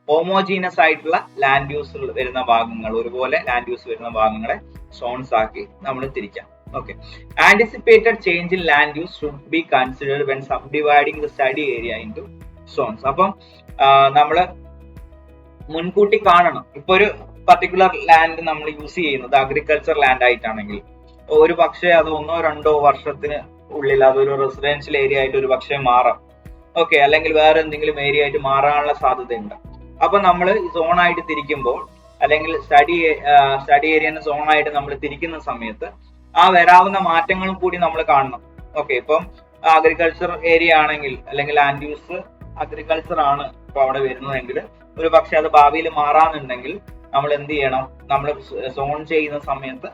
ഹോമോജീനസ് ആയിട്ടുള്ള ലാൻഡ് യൂസ് വരുന്ന ഭാഗങ്ങൾ, ഒരുപോലെ ലാൻഡ് യൂസ് വരുന്ന ഭാഗങ്ങളെ സോൺസ് ആക്കി നമ്മൾ തിരിക്കാം. Okay, anticipated change in land use should be considered when sub dividing the study area into zones. അപ്പം നമ്മൾ മുൻകൂട്ടി കാണണം. ഇപ്പൊ ഒരു പർട്ടിക്കുലർ ലാൻഡ് നമ്മൾ യൂസ് ചെയ്യുന്നത് അഗ്രികൾച്ചർ ലാൻഡ് ആയിട്ടാണെങ്കിൽ ഒരു പക്ഷേ അത് 1-2 വർഷത്തിന് ഉള്ളിൽ അതൊരു റെസിഡൻഷ്യൽ ഏരിയ ആയിട്ട് ഒരു പക്ഷേ മാറാം. ഓക്കെ, അല്ലെങ്കിൽ വേറെ എന്തെങ്കിലും ഏരിയ ആയിട്ട് മാറാനുള്ള സാധ്യതയുണ്ട്. അപ്പൊ നമ്മൾ സോണായിട്ട് തിരിക്കുമ്പോൾ, അല്ലെങ്കിൽ സ്റ്റഡി ഏരിയനെ സോണായിട്ട് നമ്മൾ തിരിക്കുന്ന സമയത്ത് ആ വരാവുന്ന മാറ്റങ്ങളും കൂടി നമ്മൾ കാണണം. ഓക്കെ, ഇപ്പം അഗ്രികൾച്ചർ ഏരിയ ആണെങ്കിൽ, അല്ലെങ്കിൽ ലാൻഡ് യൂസ് അഗ്രികൾച്ചർ ആണ് ഇപ്പൊ അവിടെ വരുന്നതെങ്കിൽ, ഒരു പക്ഷെ അത് ഭാവിയിൽ മാറാന്നുണ്ടെങ്കിൽ നമ്മൾ എന്ത് ചെയ്യണം, നമ്മൾ സോൺ ചെയ്യുന്ന സമയത്ത്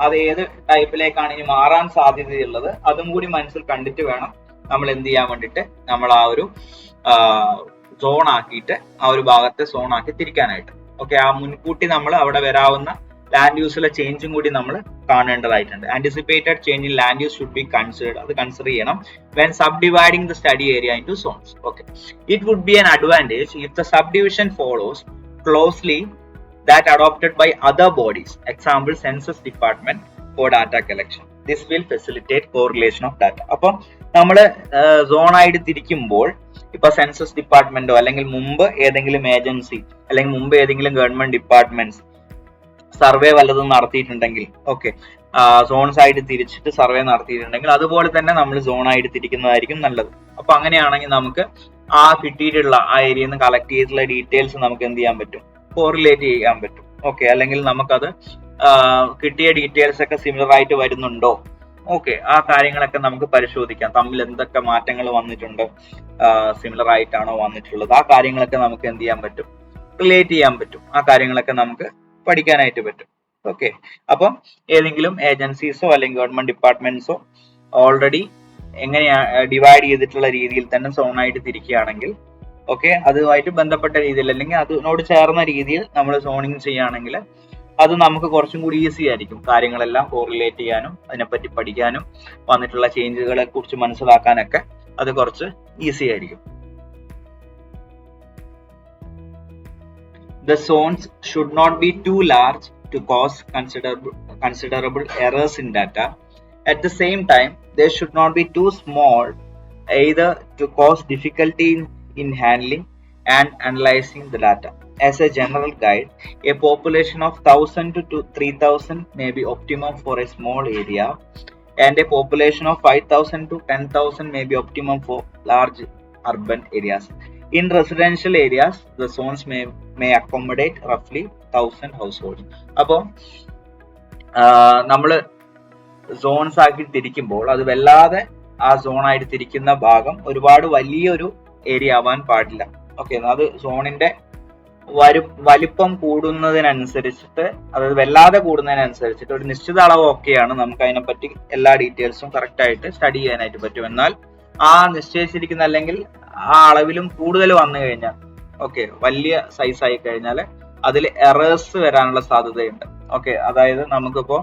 അത് ഏത് ടൈപ്പിലേക്കാണ് ഇനി മാറാൻ സാധ്യതയുള്ളത് അതും കൂടി മനസ്സിൽ കണ്ടിട്ട് വേണം നമ്മൾ എന്ത് ചെയ്യാൻ വേണ്ടിയിട്ട് നമ്മൾ ആ ഒരു സോൺ ആക്കിയിട്ട് ആ ഒരു ഭാഗത്തെ സോൺ ആക്കി തിരിക്കാനായിട്ട്. ഓക്കെ, ആ മുൻകൂട്ടി നമ്മൾ അവിടെ വരാവുന്ന ലാൻഡ് യൂസിലെ ചേഞ്ചും കൂടി നമ്മൾ കാണേണ്ടതായിട്ടുണ്ട്. Anticipated change in land use should be considered, അത് കൺസിഡർ ചെയ്യണം when sub dividing the study area into zones. Okay, it would be an advantage if the sub division follows closely that adopted by other bodies, example census department for data collection. This will facilitate correlation of data. അപ്പം നമ്മൾ zone ആയിട്ട് തിരിക്കുമ്പോൾ ഇപ്പൊ census ഡിപ്പാർട്ട്മെന്റോ അല്ലെങ്കിൽ മുമ്പ് ഏതെങ്കിലും agency അല്ലെങ്കിൽ മുമ്പ് ഏതെങ്കിലും ഗവൺമെന്റ് ഡിപ്പാർട്ട്മെന്റ്സ് സർവേ വല്ലതും നടത്തിയിട്ടുണ്ടെങ്കിൽ, ഓക്കെ, സോൺസ് ആയിട്ട് തിരിച്ചിട്ട് സർവേ നടത്തിയിട്ടുണ്ടെങ്കിൽ അതുപോലെ തന്നെ നമ്മൾ സോൺ ആയിട്ട് തിരിക്കുന്നതായിരിക്കും നല്ലത്. അപ്പൊ അങ്ങനെയാണെങ്കിൽ നമുക്ക് ആ കിട്ടിയിട്ടുള്ള ആ ഏരിയയിൽ നിന്ന് കളക്ട് ചെയ്തിട്ടുള്ള ഡീറ്റെയിൽസ് നമുക്ക് എന്ത് ചെയ്യാൻ പറ്റും, കോറിലേറ്റ് ചെയ്യാൻ പറ്റും. ഓക്കെ, അല്ലെങ്കിൽ നമുക്കത് കിട്ടിയ ഡീറ്റെയിൽസ് ഒക്കെ സിമിലർ ആയിട്ട് വരുന്നുണ്ടോ, ഓക്കെ, ആ കാര്യങ്ങളൊക്കെ നമുക്ക് പരിശോധിക്കാം. തമ്മിൽ എന്തൊക്കെ മാറ്റങ്ങൾ വന്നിട്ടുണ്ട്, സിമിലർ ആയിട്ടാണോ വന്നിട്ടുള്ളത്, ആ കാര്യങ്ങളൊക്കെ നമുക്ക് എന്ത് ചെയ്യാൻ പറ്റും, റിലേറ്റ് ചെയ്യാൻ പറ്റും. ആ കാര്യങ്ങളൊക്കെ നമുക്ക് പഠിക്കാനായിട്ട് പറ്റും. ഓക്കെ, അപ്പം ഏതെങ്കിലും ഏജൻസീസോ അല്ലെങ്കിൽ ഗവൺമെന്റ് ഡിപ്പാർട്ട്മെന്റ്സോ ഓൾറെഡി എങ്ങനെയാ ഡിവൈഡ് ചെയ്തിട്ടുള്ള രീതിയിൽ തന്നെ സോണായിട്ട് തിരിക്കുകയാണെങ്കിൽ, ഓക്കെ, അതുമായിട്ട് ബന്ധപ്പെട്ട രീതിയിൽ അല്ലെങ്കിൽ അതിനോട് ചേർന്ന രീതിയിൽ നമ്മൾ സോണിങ് ചെയ്യുകയാണെങ്കിൽ അത് നമുക്ക് കുറച്ചും കൂടി ഈസി ആയിരിക്കും. കാര്യങ്ങളെല്ലാം കോറിലേറ്റ് ചെയ്യാനും അതിനെപ്പറ്റി പഠിക്കാനും വന്നിട്ടുള്ള ചേഞ്ചുകളെ കുറിച്ച് മനസ്സിലാക്കാനൊക്കെ അത് കുറച്ച് ഈസി ആയിരിക്കും. The zones should not be too large to cause considerable errors in data. At the same time, they should not be too small either to cause difficulty in handling and analyzing the data. As a general guide, a population of 1000 to 3000 may be optimum for a small area, and a population of 5000 to 10,000 may be optimum for large urban areas. In residential areas, the zones may accommodate roughly 1000 households. അപ്പോൾ നമ്മൾ zones ആക്കി തിരിക്കുമ്പോൾ അത് വല്ലാതെ ആ സോണായിട്ട് തിരിക്കുന്ന ഭാഗം ഒരുപാട് വലിയൊരു ഏരിയ ആവാൻ പാടില്ല. ഓക്കെ, അത് സോണിന്റെ വലിപ്പം കൂടുന്നതിനനുസരിച്ചിട്ട്, അതായത് വല്ലാതെ കൂടുന്നതിനനുസരിച്ചിട്ട് ഒരു നിശ്ചിത അളവ് ഒക്കെയാണ് നമുക്ക് അതിനെപ്പറ്റി എല്ലാ ഡീറ്റെയിൽസും കറക്റ്റ് ആയിട്ട് സ്റ്റഡി ചെയ്യാനായിട്ട് പറ്റും. എന്നാൽ ആ നിശ്ചയിച്ചിരിക്കുന്ന അല്ലെങ്കിൽ ആ അളവിലും കൂടുതൽ വന്നു കഴിഞ്ഞാൽ, ഓക്കെ, വലിയ സൈസ് ആയി കഴിഞ്ഞാൽ അതിൽ എറേഴ്സ് വരാനുള്ള സാധ്യതയുണ്ട്. ഓക്കെ, അതായത് നമുക്കിപ്പോ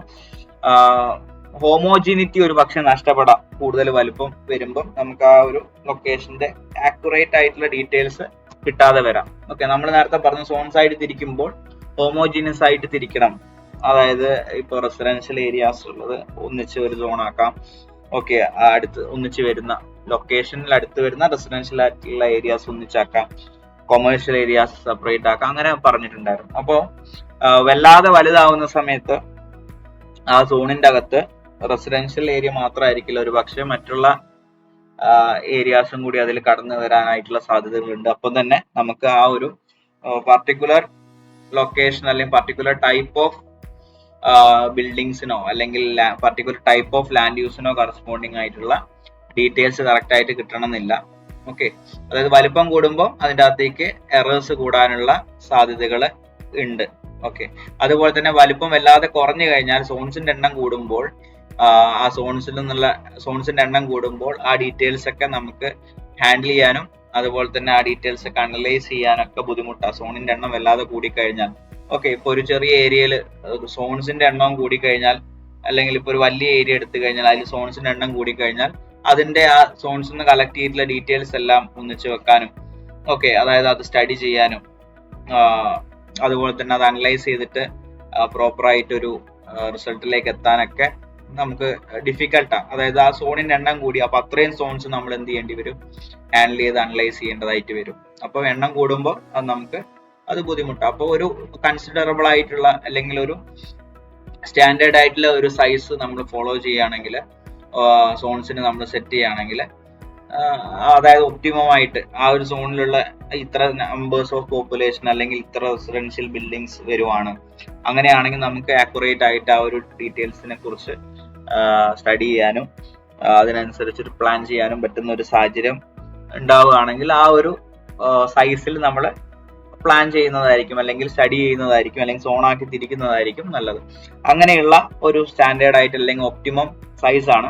ഹോമോജിനിറ്റി ഒരു പക്ഷെ നഷ്ടപ്പെടാം. കൂടുതൽ വലുപ്പം വരുമ്പം നമുക്ക് ആ ഒരു ലൊക്കേഷന്റെ ആക്യുറേറ്റ് ആയിട്ടുള്ള ഡീറ്റെയിൽസ് കിട്ടാതെ വരാം. ഓക്കെ, നമ്മൾ നേരത്തെ പറഞ്ഞ സോൺസ് ആയിട്ട് തിരിക്കുമ്പോൾ ഹോമോജീനിയസ് ആയിട്ട് തിരിക്കണം. അതായത് ഇപ്പൊ റെസിഡൻഷ്യൽ ഏരിയാസ് ഉള്ളത് ഒന്നിച്ച് ഒരു സോൺ ആക്കാം. ഓക്കെ, അടുത്ത് ഒന്നിച്ച് വരുന്ന ലൊക്കേഷനിൽ അടുത്ത് വരുന്ന റെസിഡൻഷ്യൽ ആയിട്ടുള്ള ഏരിയാസ് ഒന്നിച്ചാക്കാം, കൊമേഴ്ഷ്യൽ ഏരിയാസ് സെപ്പറേറ്റ് ആക്കാം, അങ്ങനെ പറഞ്ഞിട്ടുണ്ടായിരുന്നു. അപ്പോൾ വല്ലാതെ വലുതാവുന്ന സമയത്ത് ആ സോണിന്റെ അകത്ത് റെസിഡൻഷ്യൽ ഏരിയ മാത്രമായിരിക്കില്ല, ഒരു പക്ഷെ മറ്റുള്ള ഏരിയാസും കൂടി അതിൽ കടന്നു വരാനായിട്ടുള്ള സാധ്യതകളുണ്ട്. അപ്പം തന്നെ നമുക്ക് ആ ഒരു പർട്ടിക്കുലർ ലൊക്കേഷൻ അല്ലെങ്കിൽ പർട്ടിക്കുലർ ടൈപ്പ് ഓഫ് ബിൽഡിങ്സിനോ അല്ലെങ്കിൽ പർട്ടിക്കുലർ ടൈപ്പ് ഓഫ് ലാൻഡ് യൂസിനോ കറസ്പോണ്ടിങ് ആയിട്ടുള്ള ഡീറ്റെയിൽസ് കറക്റ്റ് ആയിട്ട് കിട്ടണമെന്നില്ല. ഓക്കെ, അതായത് വലിപ്പം കൂടുമ്പോൾ അതിൻ്റെ അകത്തേക്ക് എറേഴ്സ് കൂടാനുള്ള സാധ്യതകൾ ഉണ്ട്. ഓക്കെ, അതുപോലെ തന്നെ വലിപ്പം വല്ലാതെ കുറഞ്ഞു കഴിഞ്ഞാൽ സോൺസിന്റെ എണ്ണം കൂടുമ്പോൾ ആ സോൺസിന്റെ എണ്ണം കൂടുമ്പോൾ ആ ഡീറ്റെയിൽസ് ഒക്കെ നമുക്ക് ഹാൻഡിൽ ചെയ്യാനും അതുപോലെ തന്നെ ആ ഡീറ്റെയിൽസ് ഒക്കെ അനലൈസ് ചെയ്യാനൊക്കെ ബുദ്ധിമുട്ടാണ്. സോണിന്റെ എണ്ണം വല്ലാതെ കൂടിക്കഴിഞ്ഞാൽ. ഓക്കെ, ഇപ്പൊ ഒരു ചെറിയ ഏരിയയിൽ സോൺസിന്റെ എണ്ണം കൂടിക്കഴിഞ്ഞാൽ, അല്ലെങ്കിൽ ഇപ്പൊ ഒരു വലിയ ഏരിയ എടുത്തു കഴിഞ്ഞാൽ അതിൽ സോൺസിന്റെ എണ്ണം കൂടിക്കഴിഞ്ഞാൽ അതിന്റെ ആ സോൺസിൽ നിന്ന് കളക്ട് ചെയ്തിട്ടുള്ള ഡീറ്റെയിൽസ് എല്ലാം ഒന്നിച്ച് വെക്കാനും, ഓക്കെ, അതായത് അത് സ്റ്റഡി ചെയ്യാനും അതുപോലെ തന്നെ അത് അനലൈസ് ചെയ്തിട്ട് പ്രോപ്പറായിട്ട് ഒരു റിസൾട്ടിലേക്ക് എത്താനൊക്കെ നമുക്ക് ഡിഫിക്കൽട്ടാണ്. അതായത് ആ സോണിന്റെ എണ്ണം കൂടി, അപ്പൊ അത്രയും സോൺസ് നമ്മൾ എന്ത് ചെയ്യേണ്ടി വരും, ഹാൻഡിൽ ചെയ്ത് അനലൈസ് ചെയ്യേണ്ടതായിട്ട് വരും. അപ്പൊ എണ്ണം കൂടുമ്പോൾ അത് നമുക്ക് അത് ബുദ്ധിമുട്ടാണ്. അപ്പോൾ ഒരു കൺസിഡറബിൾ ആയിട്ടുള്ള അല്ലെങ്കിൽ ഒരു സ്റ്റാൻഡേർഡ് ആയിട്ടുള്ള ഒരു സൈസ് നമ്മൾ ഫോളോ ചെയ്യുകയാണെങ്കിൽ, സോൺസിന് നമ്മൾ സെറ്റ് ചെയ്യുകയാണെങ്കിൽ, അതായത് ഒപ്റ്റിമം ആയിട്ട് ആ ഒരു സോണിലുള്ള ഇത്ര നമ്പേഴ്സ് ഓഫ് പോപ്പുലേഷൻ അല്ലെങ്കിൽ ഇത്ര റെസിഡൻഷ്യൽ ബിൽഡിങ്സ് വരുവാണ്, അങ്ങനെയാണെങ്കിൽ നമുക്ക് ആക്യുറേറ്റ് ആയിട്ട് ആ ഒരു ഡീറ്റെയിൽസിനെ കുറിച്ച് സ്റ്റഡി ചെയ്യാനും അതിനനുസരിച്ചൊരു പ്ലാൻ ചെയ്യാനും പറ്റുന്ന ഒരു സാഹചര്യം ഉണ്ടാവുകയാണെങ്കിൽ ആ ഒരു സൈസിൽ നമ്മൾ പ്ലാൻ ചെയ്യുന്നതായിരിക്കും, അല്ലെങ്കിൽ സ്റ്റഡി ചെയ്യുന്നതായിരിക്കും, അല്ലെങ്കിൽ സോണാക്കി തിരിക്കുന്നതായിരിക്കും നല്ലത്. അങ്ങനെയുള്ള ഒരു സ്റ്റാൻഡേർഡ് ആയിട്ട് അല്ലെങ്കിൽ ഒപ്റ്റിമം സൈസ് ആണ്.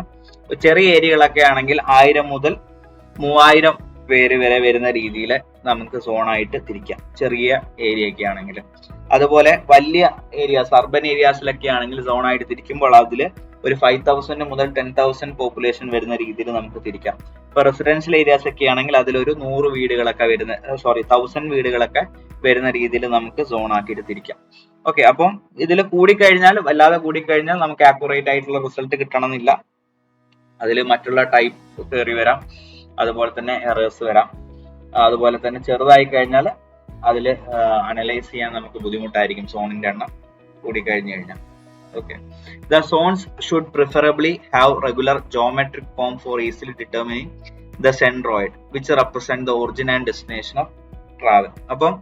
ചെറിയ ഏരിയകളൊക്കെ ആണെങ്കിൽ 1000 മുതൽ 3000 പേര് വരെ വരുന്ന രീതിയിൽ നമുക്ക് സോണായിട്ട് തിരിക്കാം, ചെറിയ ഏരിയ ഒക്കെ ആണെങ്കിൽ. അതുപോലെ വലിയ ഏരിയാസ്, അർബൻ ഏരിയാസിലൊക്കെ ആണെങ്കിൽ സോണായിട്ട് തിരിക്കുമ്പോൾ അതിൽ ഒരു 5000 മുതൽ 10,000 പോപ്പുലേഷൻ വരുന്ന രീതിയിൽ നമുക്ക് തിരിക്കാം. ഇപ്പൊ റെസിഡൻഷ്യൽ ഏരിയാസ് ഒക്കെ ആണെങ്കിൽ അതിലൊരു 100 വീടുകളൊക്കെ 1000 വീടുകളൊക്കെ വരുന്ന രീതിയിൽ നമുക്ക് സോൺ ആക്കിയിട്ട് തിരിക്കാം. ഓക്കെ, അപ്പം ഇതിൽ കൂടിക്കഴിഞ്ഞാൽ, വല്ലാതെ കൂടിക്കഴിഞ്ഞാൽ നമുക്ക് ആക്യുറേറ്റ് ആയിട്ടുള്ള റിസൾട്ട് കിട്ടണമെന്നില്ല. അതിൽ മറ്റുള്ള ടൈപ്പ് കയറി വരാം, അതുപോലെ തന്നെ എറേഴ്സ് വരാം. അതുപോലെ തന്നെ ചെറുതായി കഴിഞ്ഞാൽ അതിൽ അനലൈസ് ചെയ്യാൻ നമുക്ക് ബുദ്ധിമുട്ടായിരിക്കും, സോണിന്റെ എണ്ണം കൂടിക്കഴിഞ്ഞു കഴിഞ്ഞാൽ. Okay. The zones should preferably have regular geometric form for easily determining the centroid, which represent the origin and destination of travel. അപ്പം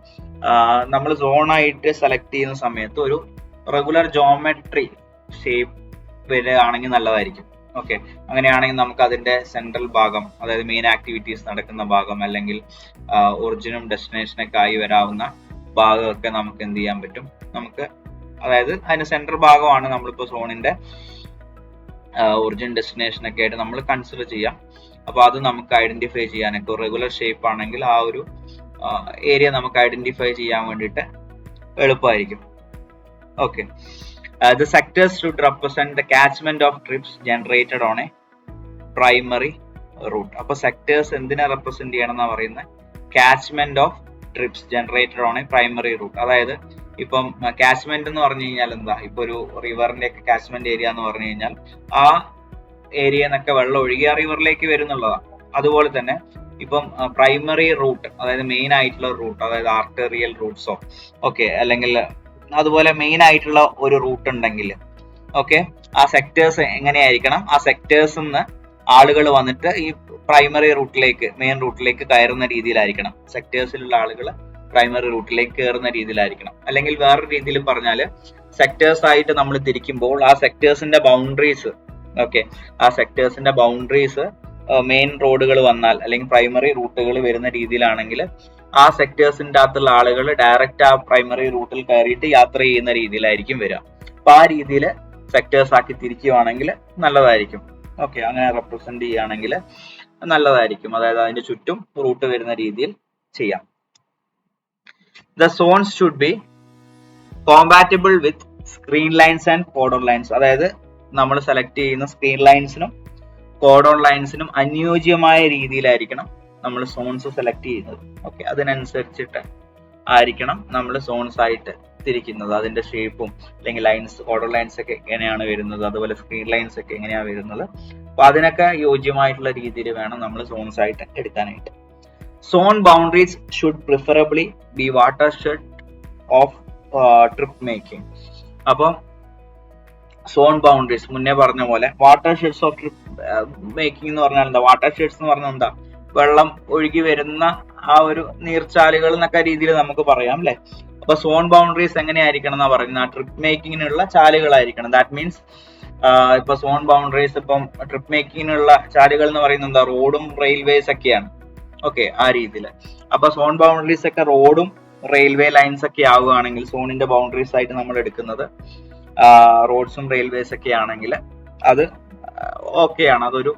നമ്മൾ സോണായിട്ട് സെലക്ട് ചെയ്യുന്ന സമയത്ത് ഒരു റെഗുലർ ജോമെട്രി ഷേപ്പ് വരികയാണെങ്കിൽ നല്ലതായിരിക്കും. ഓക്കെ, അങ്ങനെയാണെങ്കിൽ നമുക്ക് അതിന്റെ സെൻട്രൽ ഭാഗം, അതായത് മെയിൻ ആക്ടിവിറ്റീസ് നടക്കുന്ന ഭാഗം അല്ലെങ്കിൽ ഒറിജിനും ഡെസ്റ്റിനേഷനൊക്കെ ആയി വരാവുന്ന ഭാഗമൊക്കെ നമുക്ക് എന്ത് ചെയ്യാൻ പറ്റും, നമുക്ക് അതായത് അതിന്റെ സെൻട്രൽ ഭാഗമാണ് നമ്മളിപ്പോ സോണിന്റെ ഒറിജിൻ ഡെസ്റ്റിനേഷൻ ഒക്കെ ആയിട്ട് നമ്മൾ കൺസിഡർ ചെയ്യാം. അപ്പൊ അത് നമുക്ക് ഐഡന്റിഫൈ ചെയ്യാനൊക്കെ റെഗുലർ ഷേപ്പ് ആണെങ്കിൽ ആ ഒരു ഏരിയ നമുക്ക് ഐഡന്റിഫൈ ചെയ്യാൻ വേണ്ടിയിട്ട് എളുപ്പമായിരിക്കും. Okay, the sectors should represent the catchment of trips generated on a primary route. അപ്പൊ സെക്ടേഴ്സ് എന്തിനെ റെപ്രസെന്റ് ചെയ്യണം എന്നാ പറയുന്നത്, catchment of trips generated on a primary route. അതായത് ഇപ്പം കാച്ച്മെന്റ് എന്ന് പറഞ്ഞു കഴിഞ്ഞാൽ എന്താ, ഇപ്പൊ ഒരു റിവറിന്റെ ഒക്കെ കാച്ച്മെന്റ് ഏരിയ എന്ന് പറഞ്ഞു കഴിഞ്ഞാൽ ആ ഏരിയ എന്നൊക്കെ വെള്ളം ഒഴുകി ആ റിവറിലേക്ക് വരുന്നുള്ളതാണ്. അതുപോലെ തന്നെ ഇപ്പം പ്രൈമറി റൂട്ട്, അതായത് മെയിൻ ആയിട്ടുള്ള റൂട്ട്, അതായത് ആർട്ടറിയൽ റൂട്ട്സോ ഓക്കെ, അല്ലെങ്കിൽ അതുപോലെ മെയിൻ ആയിട്ടുള്ള ഒരു റൂട്ട് ഉണ്ടെങ്കിൽ ഓക്കെ, ആ സെക്ടേഴ്സ് എങ്ങനെയായിരിക്കണം, ആ സെക്ടേഴ്സിൽ നിന്ന് ആളുകൾ വന്നിട്ട് ഈ പ്രൈമറി റൂട്ടിലേക്ക്, മെയിൻ റൂട്ടിലേക്ക് കയറുന്ന രീതിയിലായിരിക്കണം. സെക്ടേഴ്സിലുള്ള ആളുകൾ പ്രൈമറി റൂട്ടിലേക്ക് കയറുന്ന രീതിയിലായിരിക്കണം. അല്ലെങ്കിൽ വേറൊരു രീതിയിൽ പറഞ്ഞാൽ സെക്ടേഴ്സ് ആയിട്ട് നമ്മൾ തിരിക്കുമ്പോൾ ആ സെക്ടേഴ്സിന്റെ ബൗണ്ടറീസ് ഓക്കെ, ആ സെക്ടേഴ്സിന്റെ ബൗണ്ടറീസ് മെയിൻ റോഡുകൾ വന്നാൽ അല്ലെങ്കിൽ പ്രൈമറി റൂട്ടുകൾ വരുന്ന രീതിയിലാണെങ്കിൽ ആ സെക്ടേഴ്സിന്റെ അകത്തുള്ള ആളുകൾ ഡയറക്റ്റ് ആ പ്രൈമറി റൂട്ടിൽ കയറിയിട്ട് യാത്ര ചെയ്യുന്ന രീതിയിലായിരിക്കും വരിക. അപ്പൊ ആ രീതിയിൽ സെക്ടേഴ്സ് ആക്കി തിരിക്കുകയാണെങ്കിൽ നല്ലതായിരിക്കും. ഓക്കെ, അങ്ങനെ റെപ്രസെന്റ് ചെയ്യുകയാണെങ്കിൽ നല്ലതായിരിക്കും. അതായത് അതിന്റെ ചുറ്റും റൂട്ട് വരുന്ന രീതിയിൽ ചെയ്യാം. The zones should be compatible with screen lines and cordon lines. അതായത് നമ്മൾ സെലക്ട് ചെയ്യുന്ന സ്ക്രീൻ ലൈൻസിനും കോഡോൺ ലൈൻസിനും അനുയോജ്യമായ രീതിയിലായിരിക്കണം നമ്മൾ സോൺസ് സെലക്ട് ചെയ്യുന്നത്. ഓക്കെ, അതിനനുസരിച്ചിട്ട് ആയിരിക്കണം നമ്മൾ സോൺസ് ആയിട്ട് തിരിക്കുന്നത്. അതിന്റെ ഷേപ്പും അല്ലെങ്കിൽ ലൈൻസ്, കോഡോൺ ലൈൻസ് ഒക്കെ എങ്ങനെയാണ് വരുന്നത്, അതുപോലെ സ്ക്രീൻ ലൈൻസ് ഒക്കെ എങ്ങനെയാണ് വരുന്നത്, അപ്പൊ അതിനൊക്കെ യോജ്യമായിട്ടുള്ള രീതിയിൽ വേണം നമ്മൾ സോൺസ് ആയിട്ട് എടുക്കാനായിട്ട്. Zone boundaries should preferably be watershed of trip making. അപ്പം സോൺ ബൗണ്ടറീസ് മുന്നേ പറഞ്ഞ പോലെ water sheds of trip making എന്ന് പറഞ്ഞാൽ എന്താ, വാട്ടർ ഷെഡ്സ് എന്ന് പറഞ്ഞാൽ എന്താ, വെള്ളം ഒഴുകി വരുന്ന ആ ഒരു നീർച്ചാലുകൾ എന്നൊക്കെ രീതിയിൽ നമുക്ക് പറയാം അല്ലെ. അപ്പൊ സോൺ ബൗണ്ടറീസ് എങ്ങനെയായിരിക്കണം എന്നാ പറയുന്നത്, ആ ട്രിപ്പ് മേക്കിങ്ങിനുള്ള ചാലുകളായിരിക്കണം. ദാറ്റ് മീൻസ് ഇപ്പൊ സോൺ ബൗണ്ടറീസ്, ഇപ്പം ട്രിപ്പ് മേക്കിങ്ങിനുള്ള ചാലുകൾ എന്ന് പറയുന്നത് എന്താ, റോഡും റെയിൽവേസ് ഒക്കെയാണ്. ഓക്കെ, ആ രീതിയിൽ. അപ്പൊ സോൺ ബൗണ്ടറീസ് ഒക്കെ റോഡും റെയിൽവേ ലൈൻസ് ഒക്കെ ആവുകയാണെങ്കിൽ, സോണിന്റെ ബൗണ്ടറീസ് ആയിട്ട് നമ്മൾ എടുക്കുന്നത് റോഡ്സും റെയിൽവേസ് ഒക്കെ ആണെങ്കിൽ അത് ഓക്കെയാണ്, അതൊരു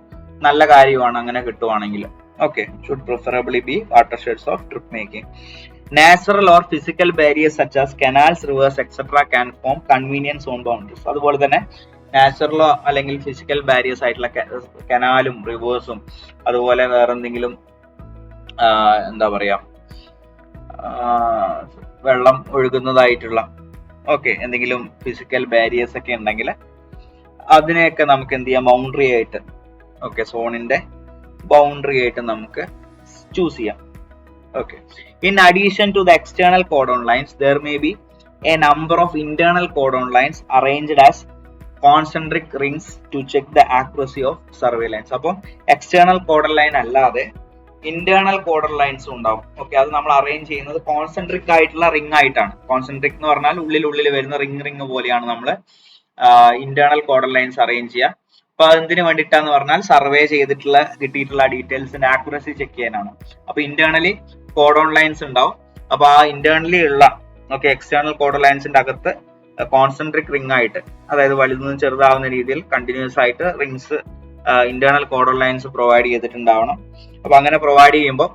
നല്ല കാര്യമാണ് അങ്ങനെ കിട്ടുവാണെങ്കിൽ. Okay, should preferably B water sheds of trip making. Natural or physical barriers such as canals, reverse etcetera can form convenient zone boundaries. അതുപോലെ തന്നെ നാച്ചുറലോ അല്ലെങ്കിൽ ഫിസിക്കൽ ബാരിയേഴ്സ് ആയിട്ടുള്ള കനാലും റിവേഴ്സും അതുപോലെ വേറെന്തെങ്കിലും എന്താ പറയാ, വെള്ളം ഒഴുകുന്നതായിട്ടുള്ള ഓക്കെ എന്തെങ്കിലും ഫിസിക്കൽ ബാരിയേഴ്സ് ഒക്കെ ഉണ്ടെങ്കിൽ അതിനെയൊക്കെ നമുക്ക് എന്ത് ചെയ്യാം, ബൗണ്ടറി ആയിട്ട് ഓക്കെ, സോണിന്റെ ബൗണ്ടറി ആയിട്ട് നമുക്ക് ചൂസ് ചെയ്യാം. Okay, in addition to the external cordon lines there may be a number of internal cordon lines arranged as concentric rings to check the accuracy of survey lines. അപ്പം external cordon line അല്ലാതെ internal cordon ലൈൻസും ഉണ്ടാവും. Okay, അത് നമ്മൾ arrange ചെയ്യുന്നത് concentric ആയിട്ടുള്ള ring ആയിട്ടാണ്. Concentric എന്ന് പറഞ്ഞാൽ ഉള്ളിൽ വരുന്ന റിംഗ് പോലെയാണ് നമ്മൾ ഇന്റേണൽ കോഡോൺ ലൈൻസ് അറേഞ്ച് ചെയ്യുക. അപ്പൊ അതെന്തിനു വേണ്ടിയിട്ടാന്ന് പറഞ്ഞാൽ സർവേ ചെയ്തിട്ടുള്ള കിട്ടിയിട്ടുള്ള ഡീറ്റെയിൽസിന്റെ ആക്യുറസി ചെക്ക് ചെയ്യാനാണ്. അപ്പൊ ഇന്റേണലി കോഡോൺ ലൈൻസ് ഉണ്ടാവും. അപ്പൊ ആ ഇന്റേണലി ഉള്ള ഓക്കെ എക്സ്റ്റേണൽ കോഡോൺ ലൈൻസിന്റെ അകത്ത് കോൺസെൻട്രിക് റിംഗ് ആയിട്ട്, അതായത് വലുതുനിന്ന് ചെറുതാവുന്ന രീതിയിൽ കണ്ടിന്യൂസ് ആയിട്ട് rings internal cordon lines provide ചെയ്തിട്ടുണ്ടാവണം. അപ്പൊ അങ്ങനെ പ്രൊവൈഡ് ചെയ്യുമ്പോൾ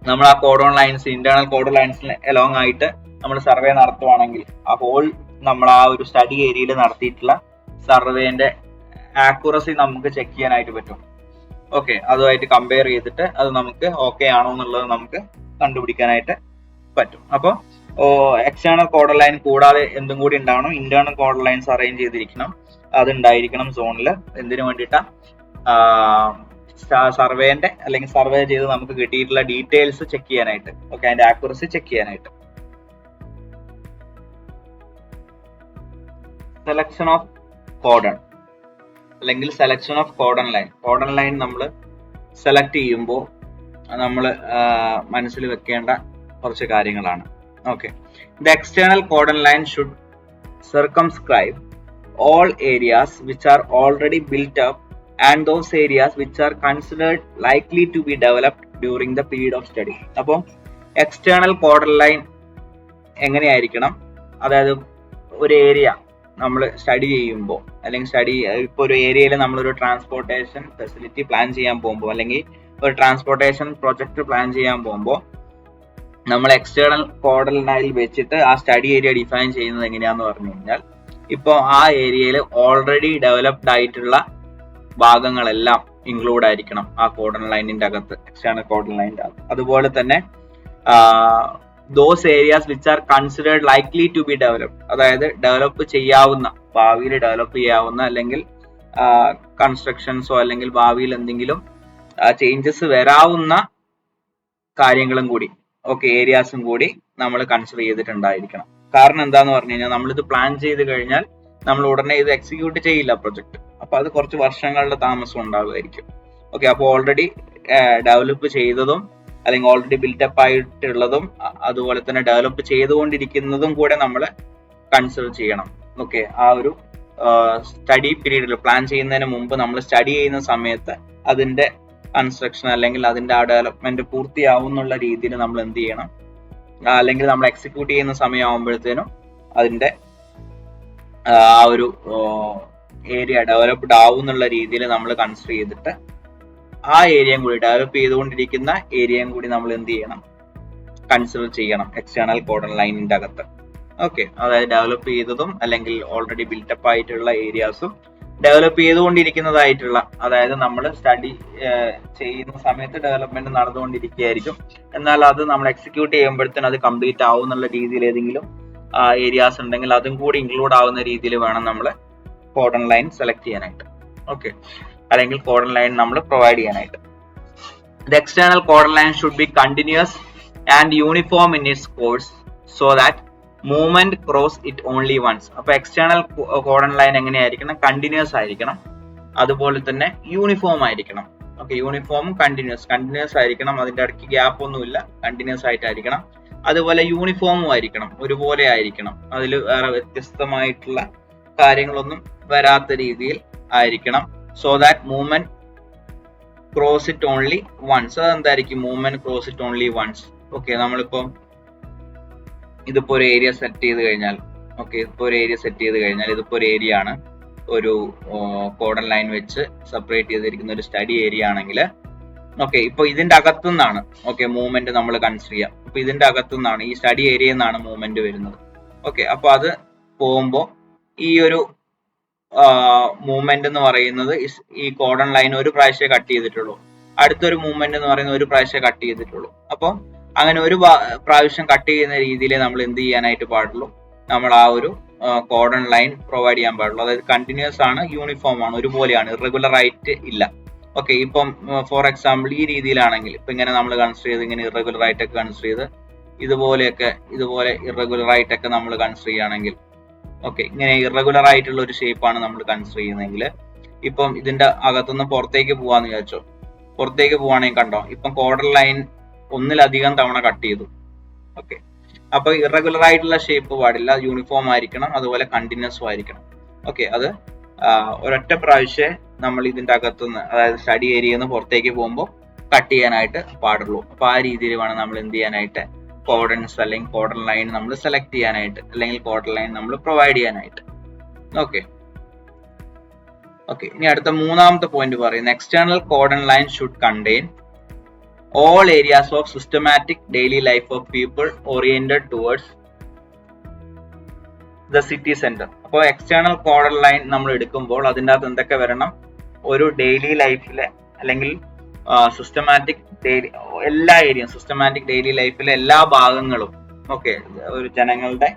നമ്മൾ ആ കോഡോൺ ലൈൻസ്, ഇന്റേണൽ കോഡോൺ ലൈൻസിന് എലോങ് ആയിട്ട് നമ്മൾ സർവേ നടത്തുവാണെങ്കിൽ ആ ഹോൾ നമ്മൾ ആ ഒരു സ്റ്റഡി ഏരിയയിൽ നടത്തിയിട്ടുള്ള സർവേന്റെ ആക്യുറസി നമുക്ക് ചെക്ക് ചെയ്യാനായിട്ട് പറ്റും. ഓക്കെ, അതുമായിട്ട് കമ്പയർ ചെയ്തിട്ട് അത് നമുക്ക് ഓക്കെ ആണോ എന്നുള്ളത് നമുക്ക് കണ്ടുപിടിക്കാനായിട്ട് പറ്റും. അപ്പോൾ എക്സ്റ്റേണൽ കോഡോൺ ലൈൻ കൂടാതെ എന്തും കൂടി ഉണ്ടാവണം, ഇന്റേണൽ കോഡോൺ ലൈൻസ് അറേഞ്ച് ചെയ്തിരിക്കണം, അത് ഉണ്ടായിരിക്കണം സോണിൽ. എന്തിനു വേണ്ടിയിട്ടാ, സർവേന്റെ അല്ലെങ്കിൽ സർവേ ചെയ്ത് നമുക്ക് കിട്ടിയിട്ടുള്ള ഡീറ്റെയിൽസ് ചെക്ക് ചെയ്യാനായിട്ട്. ഓക്കെ, അതിന്റെ ആക്യുറസി ചെക്ക് ചെയ്യാനായിട്ട്. സെലക്ഷൻ ഓഫ് കോഡൺ അല്ലെങ്കിൽ selection of codon line. Codon line നമ്മൾ സെലക്ട് ചെയ്യുമ്പോൾ നമ്മൾ മനസ്സിൽ വെക്കേണ്ട കുറച്ച് കാര്യങ്ങളാണ്. Okay, the external cordon line should circumscribe all areas which are already built up and those areas which are considered likely to be developed during the period of study. അപ്പോൾ external cordon line എങ്ങനെയായിരിക്കണം, അതായത് ഒരു area നമ്മൾ study ചെയ്യുമ്പോൾ അല്ലെങ്കിൽ ഇപ്പോൾ ഒരു ഏരിയയിൽ നമ്മളൊരു ട്രാൻസ്പോർട്ടേഷൻ ഫെസിലിറ്റി പ്ലാൻ ചെയ്യാൻ പോകുമ്പോൾ അല്ലെങ്കിൽ ഒരു ട്രാൻസ്പോർട്ടേഷൻ പ്രൊജക്ട് പ്ലാൻ ചെയ്യാൻ പോകുമ്പോൾ നമ്മൾ എക്സ്റ്റേണൽ കോഡൺ ലൈനിൽ വെച്ചിട്ട് ആ സ്റ്റഡി ഏരിയ ഡിഫൈൻ ചെയ്യുന്നത് എങ്ങനെയാന്ന് പറഞ്ഞു കഴിഞ്ഞാൽ, ഇപ്പോൾ ആ ഏരിയയിൽ ഓൾറെഡി ഡെവലപ്ഡ് ആയിട്ടുള്ള ഭാഗങ്ങളെല്ലാം ഇൻക്ലൂഡ് ആയിരിക്കണം ആ കോഡൺ ലൈനിന്റെ അകത്ത്, എക്സ്റ്റേണൽ കോഡൺ ലൈനിന്റെ അകത്ത്. അതുപോലെ തന്നെ those areas which are considered likely to be developed, അതായത് ഡെവലപ്പ് ചെയ്യാവുന്ന, ഭാവിയിൽ ഡെവലപ്പ് ചെയ്യാവുന്ന അല്ലെങ്കിൽ കൺസ്ട്രക്ഷൻസോ അല്ലെങ്കിൽ ഭാവിയിൽ എന്തെങ്കിലും ചേഞ്ചസ് വരാവുന്ന കാര്യങ്ങളും കൂടി ഏരിയാസും കൂടി നമ്മൾ കൺസിഡർ ചെയ്തിട്ടുണ്ടായിരിക്കണം. കാരണം എന്താന്ന് പറഞ്ഞു കഴിഞ്ഞാൽ നമ്മളിത് പ്ലാൻ ചെയ്ത് കഴിഞ്ഞാൽ നമ്മൾ ഉടനെ ഇത് എക്സിക്യൂട്ട് ചെയ്യില്ല പ്രൊജക്ട്. അപ്പൊ അത് കുറച്ച് വർഷങ്ങളുടെ താമസം ഉണ്ടാകുമായിരിക്കും. അപ്പോൾ ഓൾറെഡി ഡെവലപ്പ് ചെയ്തതും അല്ലെങ്കിൽ ഓൾറെഡി ബിൽഡപ്പ് ആയിട്ടുള്ളതും അതുപോലെ തന്നെ ഡെവലപ്പ് ചെയ്തുകൊണ്ടിരിക്കുന്നതും കൂടെ നമ്മൾ കൺസിഡർ ചെയ്യണം. ആ ഒരു സ്റ്റഡി പീരീഡിൽ പ്ലാൻ ചെയ്യുന്നതിന് മുമ്പ് നമ്മൾ സ്റ്റഡി ചെയ്യുന്ന സമയത്ത് അതിന്റെ കൺസ്ട്രക്ഷൻ അല്ലെങ്കിൽ അതിന്റെ ആ ഡെവലപ്മെന്റ് പൂർത്തിയാവുന്നുള്ള രീതിയിൽ നമ്മൾ എന്ത് ചെയ്യണം, അല്ലെങ്കിൽ നമ്മൾ എക്സിക്യൂട്ട് ചെയ്യുന്ന സമയമാകുമ്പോഴത്തേനും അതിന്റെ ആ ഒരു ഏരിയ ഡെവലപ്ഡ് ആവുന്നുള്ള രീതിയിൽ നമ്മൾ കൺസിഡർ ചെയ്തിട്ട് ആ ഏരിയയും കൂടി ഡെവലപ്പ് ചെയ്തുകൊണ്ടിരിക്കുന്ന ഏരിയയും കൂടി നമ്മൾ എന്ത് ചെയ്യണം, കൺസിഡർ ചെയ്യണം എക്സ്റ്റേണൽ കോഡൺ ലൈനിന്റെ അകത്ത്. അതായത് ഡെവലപ്പ് ചെയ്തതും അല്ലെങ്കിൽ ഓൾറെഡി ബിൽഡപ്പ് ആയിട്ടുള്ള ഏരിയാസും ഡെവലപ്പ് ചെയ്തുകൊണ്ടിരിക്കുന്നതായിട്ടുള്ള, അതായത് നമ്മൾ സ്റ്റഡി ചെയ്യുന്ന സമയത്ത് ഡെവലപ്മെന്റ് നടന്നുകൊണ്ടിരിക്കുകയായിരിക്കും, എന്നാൽ അത് നമ്മൾ എക്സിക്യൂട്ട് ചെയ്യുമ്പോഴത്തേനും അത് കംപ്ലീറ്റ് ആവുന്നുള്ള രീതിയിൽ ഏതെങ്കിലും ഏരിയാസ് ഉണ്ടെങ്കിൽ അതും കൂടി ഇൻക്ലൂഡ് ആവുന്ന രീതിയിൽ വേണം നമ്മൾ കോഡൺ ലൈൻ സെലക്ട് ചെയ്യാനായിട്ട്. അല്ലെങ്കിൽ കോഡൺ ലൈൻ നമ്മൾ പ്രൊവൈഡ് ചെയ്യാനായിട്ട്. The external coordinate line should be continuous and uniform in its course so that movement cross it only once. അപ്പൊ എക്സ്റ്റേണൽ കോഡൺ ലൈൻ എങ്ങനെയായിരിക്കണം? കണ്ടിന്യൂസ് ആയിരിക്കണം, അതുപോലെ തന്നെ യൂണിഫോം ആയിരിക്കണം. യൂണിഫോമും കണ്ടിന്യൂസ് ആയിരിക്കണം, അതിന്റെ ഇടയ്ക്ക് ഗ്യാപ്പ് ഒന്നുമില്ല, കണ്ടിന്യൂസ് ആയിട്ടായിരിക്കണം. അതുപോലെ യൂണിഫോമും ആയിരിക്കണം, ഒരുപോലെ ആയിരിക്കണം, അതിൽ വേറെ വ്യത്യസ്തമായിട്ടുള്ള കാര്യങ്ങളൊന്നും വരാത്ത രീതിയിൽ ആയിരിക്കണം. So that movement cross it only once. അതെന്തായിരിക്കും movement cross it only once? നമ്മളിപ്പം ഇതിപ്പോ ഒരു ഏരിയ സെറ്റ് ചെയ്ത് കഴിഞ്ഞാൽ, ഇതിപ്പോ ഒരു ഏരിയ ആണ്, ഒരു കോഡൺ ലൈൻ വെച്ച് സെപ്പറേറ്റ് ചെയ്തിരിക്കുന്ന ഒരു സ്റ്റഡി ഏരിയ ആണെങ്കിൽ ഇപ്പൊ ഇതിന്റെ അകത്തുനിന്നാണ് മൂവ്മെന്റ് നമ്മൾ കൺസിഡർ ചെയ്യാം. അപ്പൊ ഇതിന്റെ അകത്തുനിന്നാണ്, ഈ സ്റ്റഡി ഏരിയയിൽ നിന്നാണ് മൂവ്മെന്റ് വരുന്നത്. അപ്പൊ അത് പോകുമ്പോ ഈ ഒരു മൂവ്മെന്റ് എന്ന് പറയുന്നത് ഈ കോഡൺ ലൈൻ ഒരു പ്രാവശ്യം കട്ട് ചെയ്തിട്ടുള്ളൂ, അടുത്തൊരു മൂവ്മെന്റ് എന്ന് പറയുന്നത് ഒരു പ്രാവശ്യം കട്ട് ചെയ്തിട്ടുള്ളൂ. അപ്പോൾ അങ്ങനെ ഒരു പ്രാവശ്യം കട്ട് ചെയ്യുന്ന രീതിയിൽ നമ്മൾ എന്ത് ചെയ്യാനായിട്ട് പാടുള്ളൂ, നമ്മൾ ആ ഒരു കോഡൺ ലൈൻ പ്രൊവൈഡ് ചെയ്യാൻ പാടുള്ളൂ. അതായത് കണ്ടിന്യൂസ് ആണ്, യൂണിഫോം ആണ്, ഒരുപോലെയാണ്, ഇറഗുലർ ആയിട്ട് ഇല്ല. ഇപ്പം ഫോർ എക്സാമ്പിൾ ഈ രീതിയിലാണെങ്കിൽ ഇപ്പൊ ഇങ്ങനെ നമ്മൾ കൺസിഡർ ചെയ്ത് ഇങ്ങനെ ഇറഗുലർ ആയിട്ടൊക്കെ കൺസിഡർ ചെയ്ത് ഇതുപോലെ ഇറഗുലർ ആയിട്ടൊക്കെ നമ്മൾ കൺസിഡർ ചെയ്യുകയാണെങ്കിൽ ഇങ്ങനെ ഇറഗുലർ ആയിട്ടുള്ള ഒരു ഷേപ്പാണ് നമ്മൾ കൺസിഡർ ചെയ്യുന്നതെങ്കിൽ, ഇപ്പം ഇതിന്റെ അകത്തുനിന്ന് പുറത്തേക്ക് പോവാന്ന് വിചാരിച്ചോ, പുറത്തേക്ക് പോവാണെങ്കിൽ കണ്ടോ, ഇപ്പം കോഡൺ ലൈൻ ഒന്നിലധികം തവണ കട്ട് ചെയ്തു. അപ്പൊ ഇറഗുലർ ആയിട്ടുള്ള ഷേപ്പ് പാടില്ല, യൂണിഫോം ആയിരിക്കണം, അതുപോലെ കണ്ടിന്യൂസും ആയിരിക്കണം. അത് ഒരൊറ്റ പ്രാവശ്യം നമ്മൾ ഇതിന്റെ അകത്തുനിന്ന്, അതായത് സ്റ്റഡി ഏരിയയിൽ നിന്ന് പുറത്തേക്ക് പോകുമ്പോൾ കട്ട് ചെയ്യാനായിട്ട് പാടുള്ളൂ. അപ്പൊ ആ രീതിയിൽ വേണം നമ്മൾ എന്ത് ചെയ്യാനായിട്ട്, കോർഡിനേറ്റ്സ് അല്ലെങ്കിൽ കോഡൺ ലൈൻ നമ്മൾ സെലക്ട് ചെയ്യാനായിട്ട്, അല്ലെങ്കിൽ കോഡൺ ലൈൻ നമ്മൾ പ്രൊവൈഡ് ചെയ്യാനായിട്ട്. ഇനി അടുത്ത മൂന്നാമത്തെ പോയിന്റ് പറയുന്നത്, external cordon line should contain all areas of systematic daily life of people oriented towards the city center. അപ്പോൾ എക്സ്റ്റേണൽ കോഡൺ ലൈൻ നമ്മൾ എടുക്കുമ്പോൾ അതിൻ്റെ അകത്ത് എന്തൊക്കെ വരണം, ഒരു ഡെയിലി ലൈഫിലെ അല്ലെങ്കിൽ സിസ്റ്റമാറ്റിക് ഡെയിലി എല്ലാ ഏരിയയും, സിസ്റ്റമാറ്റിക് ഡെയിലി ലൈഫിലെ എല്ലാ ഭാഗങ്ങളും ഒരു ജനങ്ങളുടെ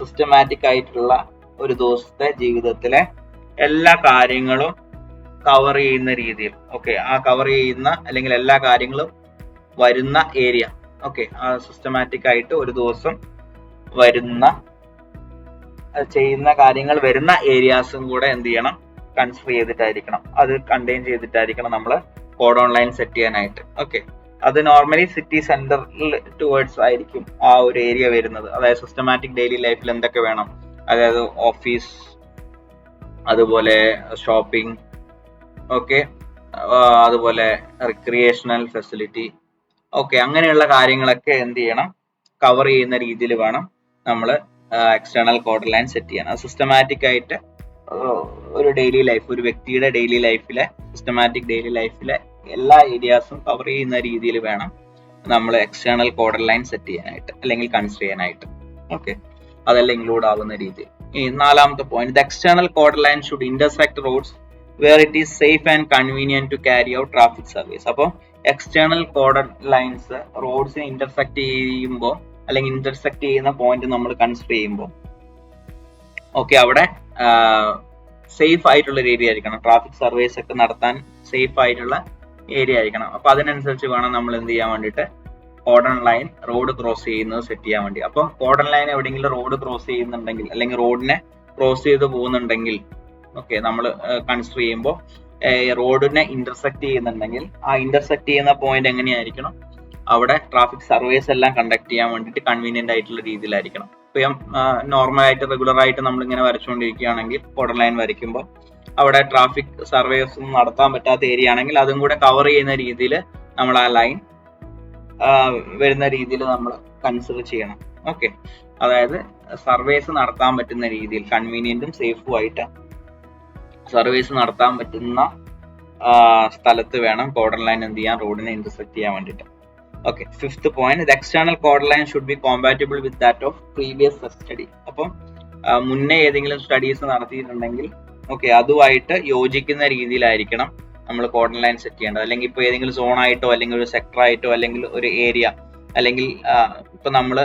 സിസ്റ്റമാറ്റിക് ആയിട്ടുള്ള ഒരു ദിവസത്തെ ജീവിതത്തിലെ എല്ലാ കാര്യങ്ങളും കവർ ചെയ്യുന്ന രീതിയിൽ ആ കവർ ചെയ്യുന്ന അല്ലെങ്കിൽ എല്ലാ കാര്യങ്ങളും വരുന്ന ഏരിയ ആ സിസ്റ്റമാറ്റിക് ആയിട്ട് ഒരു ദിവസം വരുന്ന ചെയ്യുന്ന കാര്യങ്ങൾ വരുന്ന ഏരിയാസും കൂടെ എന്ത് ചെയ്യണം, കൺസിഡർ ചെയ്തിട്ടായിരിക്കണം, അത് കണ്ടെയ്ൻ ചെയ്തിട്ടായിരിക്കണം നമ്മൾ കോഡൺ ലൈൻ സെറ്റ് ചെയ്യാനായിട്ട്. അത് നോർമലി സിറ്റി സെന്ററിൽ ടുവേർഡ്സ് ആയിരിക്കും ആ ഒരു ഏരിയ വരുന്നത്. അതായത് സിസ്റ്റമാറ്റിക് ഡെയിലി ലൈഫിൽ എന്തൊക്കെ വേണം, അതായത് ഓഫീസ്, അതുപോലെ ഷോപ്പിംഗ്, അതുപോലെ റിക്രിയേഷണൽ ഫെസിലിറ്റി, അങ്ങനെയുള്ള കാര്യങ്ങളൊക്കെ എന്ത് ചെയ്യണം, കവർ ചെയ്യുന്ന രീതിയിൽ വേണം നമ്മൾ എക്സ്റ്റേണൽ കോഡൺ ലൈൻ സെറ്റ് ചെയ്യാൻ. അത് സിസ്റ്റമാറ്റിക് ആയിട്ട് ഒരു ഡെയിലി ലൈഫ്, ഒരു വ്യക്തിയുടെ ഡെയിലി ലൈഫിലെ സിസ്റ്റമാറ്റിക് ഡെയിലി ലൈഫിലെ എല്ലാ ഏരിയാസും കവർ ചെയ്യുന്ന രീതിയിൽ വേണം നമ്മൾ എക്സ്റ്റേണൽ കോഡൺ ലൈൻ സെറ്റ് ചെയ്യാനായിട്ട് അല്ലെങ്കിൽ കൺസിഡർ ചെയ്യാനായിട്ട്. അതെല്ലാം ഇൻക്ലൂഡ് ആവുന്ന രീതിയിൽ. ഈ നാലാമത്തെ point, the external cordon line should intersect roads where it is safe and convenient to carry out traffic service. അപ്പോൾ എക്സ്റ്റേണൽ കോഡൺ ലൈൻസ് റോഡ്സിനെ ഇന്റർസെക്ട് ചെയ്യുമ്പോൾ അല്ലെങ്കിൽ ഇന്റർസെക്ട് ചെയ്യുന്ന പോയിന്റ് നമ്മൾ കൺസിഡർ ചെയ്യുമ്പോൾ അവിടെ സേഫ് ആയിട്ടുള്ള ഒരു ഏരിയ ആയിരിക്കണം, ട്രാഫിക് സർവീസ് ഒക്കെ നടത്താൻ സേഫ് ആയിട്ടുള്ള ഏരിയ ആയിരിക്കണം. അപ്പൊ അതിനനുസരിച്ച് വേണം നമ്മൾ എന്ത് ചെയ്യാൻ വേണ്ടിയിട്ട് കോഡൺ ലൈൻ റോഡ് ക്രോസ് ചെയ്യുന്നത് സെറ്റ് ചെയ്യാൻ വേണ്ടി. അപ്പം കോഡൺ ലൈൻ എവിടെയെങ്കിലും റോഡ് ക്രോസ് ചെയ്യുന്നുണ്ടെങ്കിൽ അല്ലെങ്കിൽ റോഡിനെ ക്രോസ് ചെയ്ത് പോകുന്നുണ്ടെങ്കിൽ ഓക്കെ നമ്മൾ കൺസിഡർ ചെയ്യുമ്പോൾ റോഡിനെ ഇന്റർസെക്ട് ചെയ്യുന്നുണ്ടെങ്കിൽ ആ ഇന്റർസെക്ട് ചെയ്യുന്ന പോയിന്റ് എങ്ങനെയായിരിക്കണം, അവിടെ ട്രാഫിക് സർവേസ് എല്ലാം കണ്ടക്ട് ചെയ്യാൻ വേണ്ടിയിട്ട് കൺവീനിയന്റ് ആയിട്ടുള്ള രീതിയിലായിരിക്കണം. ഇപ്പം നോർമൽ ആയിട്ട് റെഗുലർ ആയിട്ട് നമ്മൾ ഇങ്ങനെ വരച്ചുകൊണ്ടിരിക്കുകയാണെങ്കിൽ കോഡൺ ലൈൻ വരയ്ക്കുമ്പോൾ അവിടെ ട്രാഫിക് സർവേസ് ഒന്നും നടത്താൻ പറ്റാത്ത ഏരിയ ആണെങ്കിൽ അതും കൂടെ കവർ ചെയ്യുന്ന രീതിയിൽ നമ്മൾ ആ ലൈൻ വരുന്ന രീതിയിൽ നമ്മൾ കൺസിഡർ ചെയ്യണം. ഓക്കെ, അതായത് സർവേസ് നടത്താൻ പറ്റുന്ന രീതിയിൽ കൺവീനിയന്റും സേഫും ആയിട്ട് സർവീസ് നടത്താൻ പറ്റുന്ന സ്ഥലത്ത് വേണം കോഡൺ ലൈൻ എന്ത് ചെയ്യാൻ, റോഡിനെ ഇന്റർസെക്ട് ചെയ്യാൻ വേണ്ടിയിട്ട്. Okay, fifth point, the external cordon line should be compatible with that of previous study. അപ്പം മുന്നേ ഏതെങ്കിലും സ്റ്റഡീസ് നടത്തിയിട്ടുണ്ടെങ്കിൽ ഓക്കെ അതുമായിട്ട് യോജിക്കുന്ന രീതിയിലായിരിക്കണം നമ്മൾ കോഡൺ ലൈൻ സെറ്റ് ചെയ്യേണ്ടത്. അല്ലെങ്കിൽ ഇപ്പോൾ ഏതെങ്കിലും സോൺ ആയിട്ടോ അല്ലെങ്കിൽ ഒരു സെക്ടർ ആയിട്ടോ അല്ലെങ്കിൽ ഒരു ഏരിയ അല്ലെങ്കിൽ ഇപ്പൊ നമ്മൾ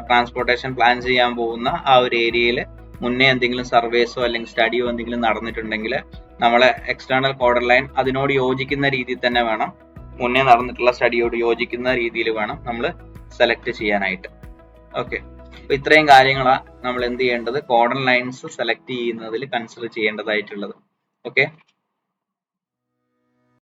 ട്രാൻസ്പോർട്ടേഷൻ പ്ലാൻ ചെയ്യാൻ പോകുന്ന ആ ഒരു ഏരിയയിൽ മുന്നേ എന്തെങ്കിലും സർവേസോ അല്ലെങ്കിൽ സ്റ്റഡിയോ എന്തെങ്കിലും നടന്നിട്ടുണ്ടെങ്കിൽ നമ്മളെ എക്സ്റ്റേണൽ കോഡൺ ലൈൻ അതിനോട് യോജിക്കുന്ന രീതിയിൽ തന്നെ വേണം, മുന്നേ നടന്നിട്ടുള്ള സ്റ്റഡിയോട് യോജിക്കുന്ന രീതിയിൽ വേണം നമ്മൾ സെലക്ട് ചെയ്യാനായിട്ട്. ഓക്കെ, അപ്പൊ ഇത്രയും കാര്യങ്ങളാണ് നമ്മൾ എന്ത് ചെയ്യേണ്ടത്, കോഡൺ ലൈൻസ് സെലക്ട് ചെയ്യുന്നതിൽ കൺസിഡർ ചെയ്യേണ്ടതായിട്ടുള്ളത്. ഓക്കെ.